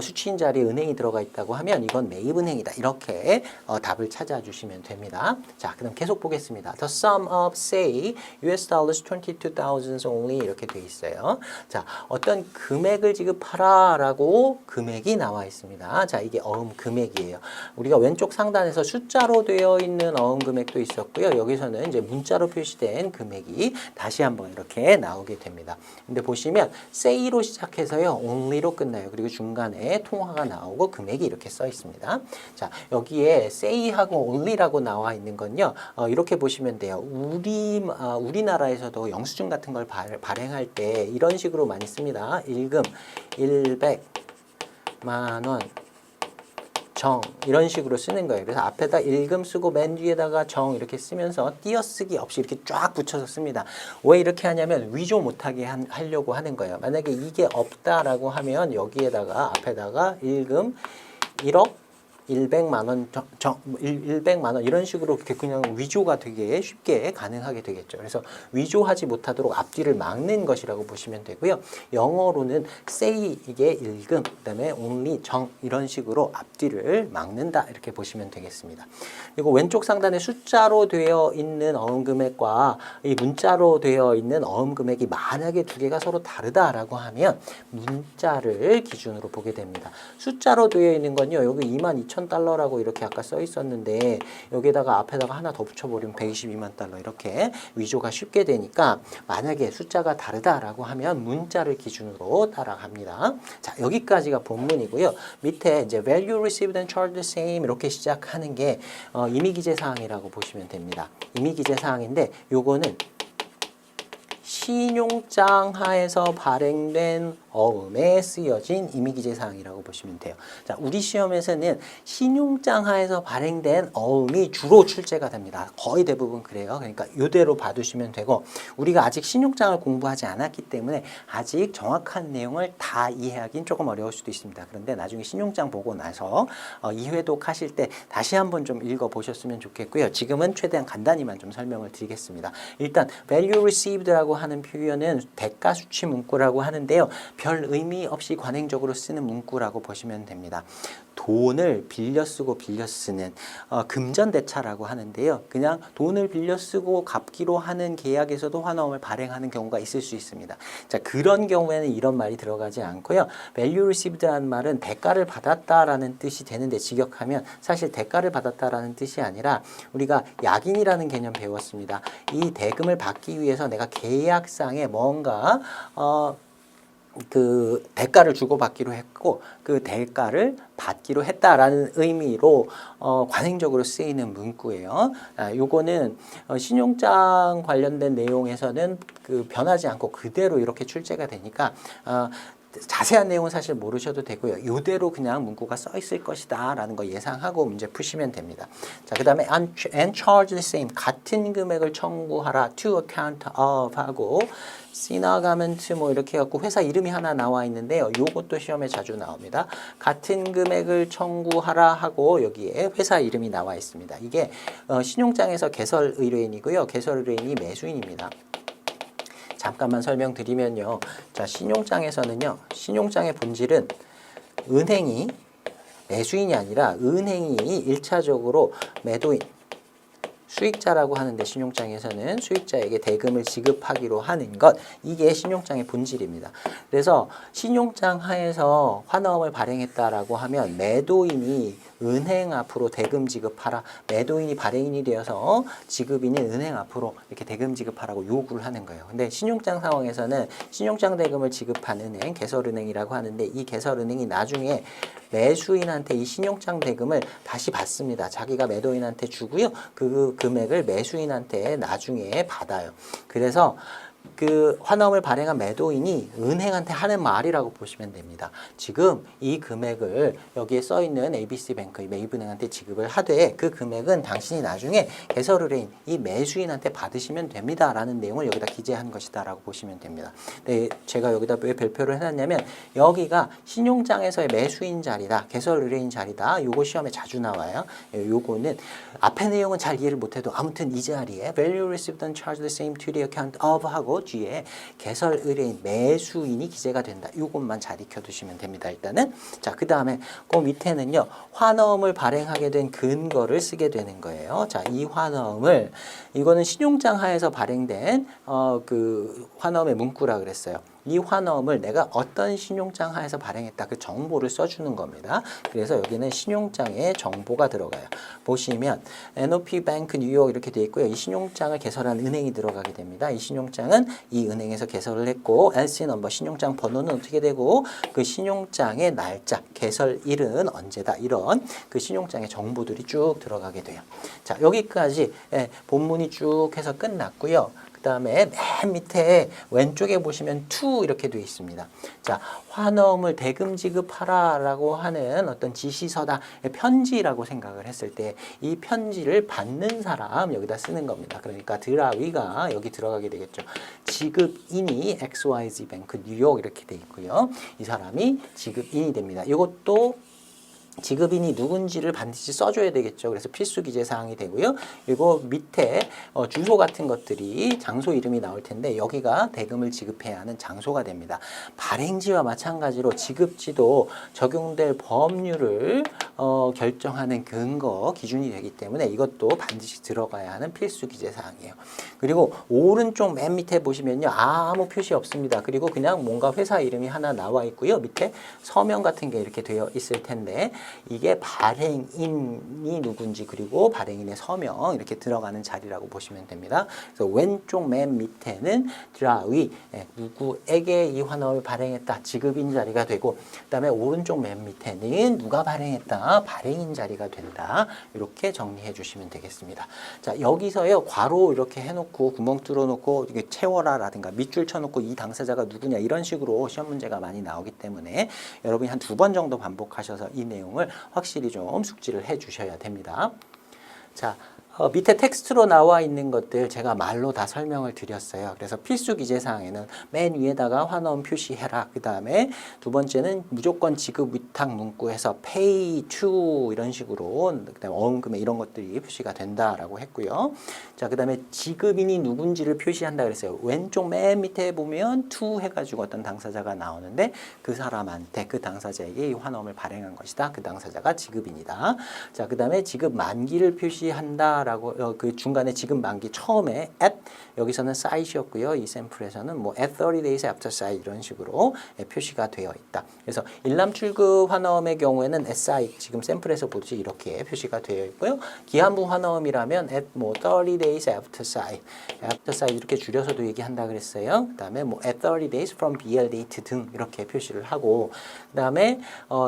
수취인 자리에 은행이 들어가 있다고 하면 이건 매입은행이다. 이렇게 답을 찾아주시면 됩니다. 자, 그럼 계속 보겠습니다. The sum of say US dollars 22,000 only 이렇게 되어 있어요. 자, 어떤 금액을 지급하라 라고 금액이 나와 있습니다. 자, 이게 어음 금액이에요. 우리가 왼쪽 상단에서 숫자로 되어 있는 어음 금액도 있었고요. 여기서는 이제 문자로 표시된 금액이 다시 한번 이렇게 나오게 됩니다. 근데 보시면 say로 시작해서요. only로 끝나요. 그리고 중간에 통화가 나오고 금액이 이렇게 써 있습니다. 자, 여기에 say하고 only라고 나와 있는 건요. 이렇게 보시면 돼요. 우리나라에서도 영수증 같은 걸 발행할 때 이런 식으로 많이 씁니다. 일금 100만 원 정 이런 식으로 쓰는 거예요. 그래서 앞에다 일금 쓰고 맨 뒤에다가 정 이렇게 쓰면서 띄어쓰기 없이 이렇게 쫙 붙여서 씁니다. 왜 이렇게 하냐면 위조 못하게 하려고 하는 거예요. 만약에 이게 없다라고 하면 여기에다가 앞에다가 일금 1억 100만 원, 100만 원 이런 식으로 그냥 위조가 되게 쉽게 가능하게 되겠죠. 그래서 위조하지 못하도록 앞뒤를 막는 것이라고 보시면 되고요. 영어로는 say 이게 일금, 그다음에 only 정 이런 식으로 앞뒤를 막는다 이렇게 보시면 되겠습니다. 그리고 왼쪽 상단에 숫자로 되어 있는 어음 금액과 이 문자로 되어 있는 어음 금액이 만약에 두 개가 서로 다르다라고 하면 문자를 기준으로 보게 됩니다. 숫자로 되어 있는 건요. 여기 22,000 $122만 이렇게 아까 써 있었는데 여기다가 앞에다가 하나 더 붙여버리면 $122만 이렇게 위조가 쉽게 되니까 만약에 숫자가 다르다라고 하면 문자를 기준으로 따라갑니다. 자, 여기까지가 본문이고요. 밑에 이제 value received and charged the same 이렇게 시작하는 게 임의기재사항이라고 보시면 됩니다. 임의기재사항인데 요거는 신용장 하에서 발행된 어음에 쓰여진 임의기재사항이라고 보시면 돼요. 자, 우리 시험에서는 신용장 하에서 발행된 어음이 주로 출제가 됩니다. 거의 대부분 그래요. 그러니까 이대로 봐두시면 되고 우리가 아직 신용장을 공부하지 않았기 때문에 아직 정확한 내용을 다 이해하기는 조금 어려울 수도 있습니다. 그런데 나중에 신용장 보고 나서 2회독 하실 때 다시 한번 좀 읽어보셨으면 좋겠고요. 지금은 최대한 간단히만 좀 설명을 드리겠습니다. 일단 value received라고 하는 표현은 대가 수치 문구라고 하는데요. 별 의미 없이 관행적으로 쓰는 문구라고 보시면 됩니다. 돈을 빌려 쓰고 빌려 쓰는 금전대차라고 하는데요. 그냥 돈을 빌려 쓰고 갚기로 하는 계약에서도 환어음을 발행하는 경우가 있을 수 있습니다. 자, 그런 경우에는 이런 말이 들어가지 않고요. value received라는 말은 대가를 받았다라는 뜻이 되는데 직역하면 사실 대가를 받았다라는 뜻이 아니라 우리가 약인이라는 개념 배웠습니다. 이 대금을 받기 위해서 내가 계약상에 뭔가 그 대가를 주고받기로 했고 그 대가를 받기로 했다라는 의미로 관행적으로 쓰이는 문구예요. 요거는 신용장 관련된 내용에서는 그 변하지 않고 그대로 이렇게 출제가 되니까 자세한 내용은 사실 모르셔도 되고요. 이대로 그냥 문구가 써 있을 것이다 라는 거 예상하고 문제 푸시면 됩니다. 자, 그 다음에 and charge the same 같은 금액을 청구하라 to account of 하고 시나가멘트 뭐 이렇게 해갖고 회사 이름이 하나 나와 있는데요. 요것도 시험에 자주 나옵니다. 같은 금액을 청구하라 하고 여기에 회사 이름이 나와 있습니다. 이게 신용장에서 개설 의뢰인이고요. 개설 의뢰인이 매수인입니다. 잠깐만 설명드리면요. 자, 신용장에서는요. 신용장의 본질은 은행이 매수인이 아니라 은행이 1차적으로 매도인 수익자라고 하는데 신용장에서는 수익자에게 대금을 지급하기로 하는 것 이게 신용장의 본질입니다. 그래서 신용장 하에서 환어음을 발행했다라고 하면 매도인이 은행 앞으로 대금 지급하라 매도인이 발행인이 되어서 지급인인 은행 앞으로 이렇게 대금 지급하라고 요구를 하는 거예요. 근데 신용장 상황에서는 신용장 대금을 지급한 은행 개설은행이라고 하는데 이 개설은행이 나중에 매수인한테 이 신용장 대금을 다시 받습니다. 자기가 매도인한테 주고요. 그 금액을 매수인한테 나중에 받아요. 그래서 그 환어음을 발행한 매도인이 은행한테 하는 말이라고 보시면 됩니다. 지금 이 금액을 여기에 써 있는 ABC뱅크 매입은행한테 지급을 하되 그 금액은 당신이 나중에 개설의뢰인 이 매수인한테 받으시면 됩니다. 라는 내용을 여기다 기재한 것이다 라고 보시면 됩니다. 네, 제가 여기다 왜 별표를 해놨냐면 여기가 신용장에서의 매수인 자리다. 개설의뢰인 자리다. 요거 시험에 자주 나와요. 요거는 앞의 내용은 잘 이해를 못해도 아무튼 이 자리에 value received and charged the same to the account of 하고 뒤에 개설 의뢰인 매수인이 기재가 된다. 이것만 잘 익혀두시면 됩니다. 일단은 자, 그 다음에 그 밑에는요 환어음을 발행하게 된 근거를 쓰게 되는 거예요. 자, 이 환어음을 이거는 신용장 하에서 발행된 그 환어음의 문구라 그랬어요. 이 환어음을 내가 어떤 신용장 하에서 발행했다 그 정보를 써주는 겁니다. 그래서 여기는 신용장의 정보가 들어가요. 보시면 NOP Bank 뉴욕 이렇게 되어 있고요. 이 신용장을 개설한 은행이 들어가게 됩니다. 이 신용장은 이 은행에서 개설을 했고 LC 넘버 신용장 번호는 어떻게 되고 그 신용장의 날짜 개설일은 언제다 이런 그 신용장의 정보들이 쭉 들어가게 돼요. 자, 여기까지 본문이 쭉 해서 끝났고요. 그 다음에 맨 밑에 왼쪽에 보시면 to 이렇게 되어 있습니다. 자, 환어음을 대금 지급하라 라고 하는 어떤 지시서다 편지라고 생각을 했을 때 이 편지를 받는 사람 여기다 쓰는 겁니다. 그러니까 드라위가 여기 들어가게 되겠죠. 지급인이 XYZ 뱅크 뉴욕 이렇게 되어 있고요. 이 사람이 지급인이 됩니다. 이것도 지급인이 누군지를 반드시 써줘야 되겠죠. 그래서 필수 기재 사항이 되고요. 그리고 밑에 주소 같은 것들이 장소 이름이 나올 텐데 여기가 대금을 지급해야 하는 장소가 됩니다. 발행지와 마찬가지로 지급지도 적용될 법률을 결정하는 근거 기준이 되기 때문에 이것도 반드시 들어가야 하는 필수 기재 사항이에요. 그리고 오른쪽 맨 밑에 보시면요. 아무 표시 없습니다. 그리고 그냥 뭔가 회사 이름이 하나 나와 있고요. 밑에 서명 같은 게 이렇게 되어 있을 텐데 이게 발행인이 누군지 그리고 발행인의 서명 이렇게 들어가는 자리라고 보시면 됩니다. 그래서 왼쪽 맨 밑에는 드라위 누구에게 이 환원을 발행했다 지급인 자리가 되고 그다음에 오른쪽 맨 밑에는 누가 발행했다 발행인 자리가 된다. 이렇게 정리해 주시면 되겠습니다. 자, 여기서요 괄호 이렇게 해놓고 구멍 뚫어놓고 이게 채워라라든가 밑줄 쳐놓고 이 당사자가 누구냐 이런 식으로 시험 문제가 많이 나오기 때문에 여러분이 한 2번 정도 반복하셔서 이 내용을 확실히 좀 숙지를 해 주셔야 됩니다. 자, 밑에 텍스트로 나와 있는 것들 제가 말로 다 설명을 드렸어요. 그래서 필수 기재사항에는 맨 위에다가 환원 표시해라. 그 다음에 두 번째는 무조건 지급 위탁 문구에서 pay to 이런 식으로 그다음에 어음금액 이런 것들이 표시가 된다라고 했고요. 자, 그 다음에 지급인이 누군지를 표시한다 그랬어요. 왼쪽 맨 밑에 보면 to 해가지고 어떤 당사자가 나오는데 그 사람한테 그 당사자에게 이 환원을 발행한 것이다. 그 당사자가 지급인이다. 자, 그 다음에 지급 만기를 표시한다. 라고 그 중간에 지급 만기 처음에 at 여기서는 sight이었고요. 이 샘플에서는 뭐 at 30 days after sight 이런 식으로 표시가 되어 있다. 그래서 일람 출급 환원의 경우에는 SI 지금 샘플에서 보듯이 이렇게 표시가 되어 있고요. 기한부 환원이라면 at 뭐 30 days after sight, after sight 이렇게 줄여서도 얘기한다 그랬어요. 그다음에 뭐 at 30 days from BL date 등 이렇게 표시를 하고 그다음에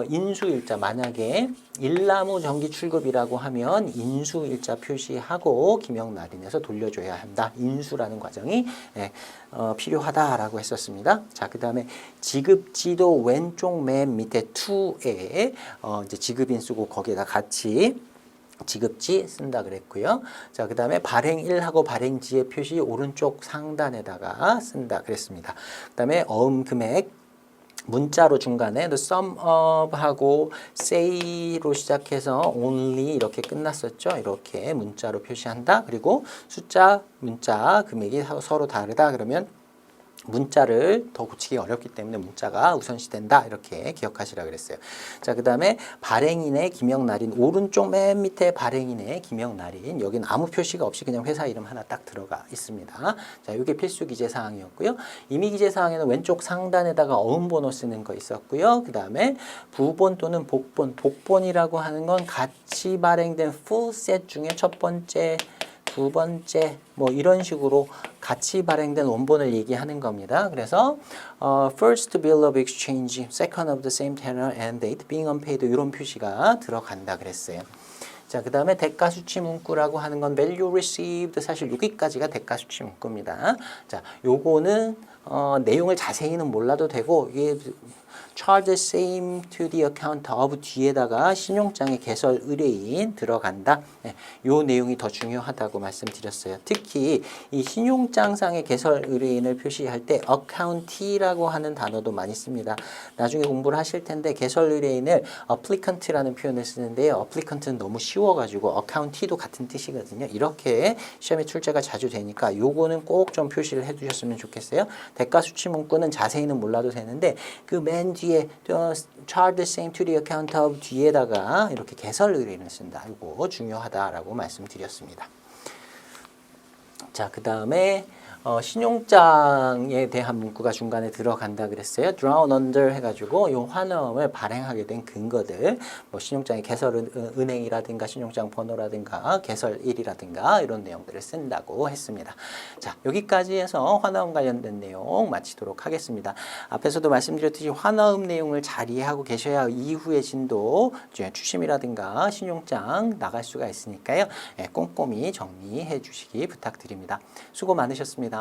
인수일자 만약에 일나무 정기 출급이라고 하면 인수일자 표시하고 기명날인에서 돌려줘야 한다. 인수라는 과정이 필요하다라고 했었습니다. 자, 그 다음에 지급지도 왼쪽 맨 밑에 to에 이제 지급인 쓰고 거기에다 같이 지급지 쓴다 그랬고요. 자, 그 다음에 발행일하고 발행지의 표시 오른쪽 상단에다가 쓴다 그랬습니다. 그 다음에 어음금액 문자로 중간에 the sum of 하고 say로 시작해서 only 이렇게 끝났었죠. 이렇게 문자로 표시한다. 그리고 숫자, 문자, 금액이 서로 다르다. 그러면 문자를 더 고치기 어렵기 때문에 문자가 우선시된다. 이렇게 기억하시라 그랬어요. 자, 그 다음에 발행인의 기명날인 오른쪽 맨 밑에 발행인의 기명날인 여기는 아무 표시가 없이 그냥 회사 이름 하나 딱 들어가 있습니다. 자, 이게 필수 기재 사항이었고요. 임의 기재 사항에는 왼쪽 상단에다가 어음번호 쓰는 거 있었고요. 그 다음에 부본 또는 복본, 복본이라고 하는 건 같이 발행된 full set 중에 첫 번째 두 번째 뭐 이런 식으로 같이 발행된 원본을 얘기하는 겁니다. 그래서 first bill of exchange, second of the same tenor and date being unpaid 이런 표시가 들어간다 그랬어요. 자, 그 다음에 대가 수치 문구라고 하는 건 value received 사실 여기까지가 대가 수치 문구입니다. 자, 요거는 내용을 자세히는 몰라도 되고 이게 charge the same to the account of 뒤에다가 신용장의 개설 의뢰인 들어간다. 네, 요 내용이 더 중요하다고 말씀드렸어요. 특히 이 신용장상의 개설 의뢰인을 표시할 때 account이라고 하는 단어도 많이 씁니다. 나중에 공부를 하실 텐데 개설 의뢰인을 applicant라는 표현을 쓰는데요. applicant는 너무 쉬워가지고 account도 같은 뜻이거든요. 이렇게 시험에 출제가 자주 되니까 요거는 꼭 좀 표시를 해두셨으면 좋겠어요. 대가 수치 문구는 자세히는 몰라도 되는데 그 맨 뒤에 charge the same to the account of 뒤에다가 이렇게 개설 의뢰인을 쓴다. 이거 중요하다라고 말씀드렸습니다. 자, 그 다음에 신용장에 대한 문구가 중간에 들어간다 그랬어요. drawn under 해가지고 이 환원을 발행하게 된 근거들, 뭐 신용장의 개설 은행이라든가 신용장 번호라든가 개설일이라든가 이런 내용들을 쓴다고 했습니다. 자, 여기까지 해서 환원 관련된 내용 마치도록 하겠습니다. 앞에서도 말씀드렸듯이 환원 내용을 잘 이해하고 계셔야 이후의 진도, 추심이라든가 신용장 나갈 수가 있으니까요. 꼼꼼히 정리해 주시기 부탁드립니다. 수고 많으셨습니다.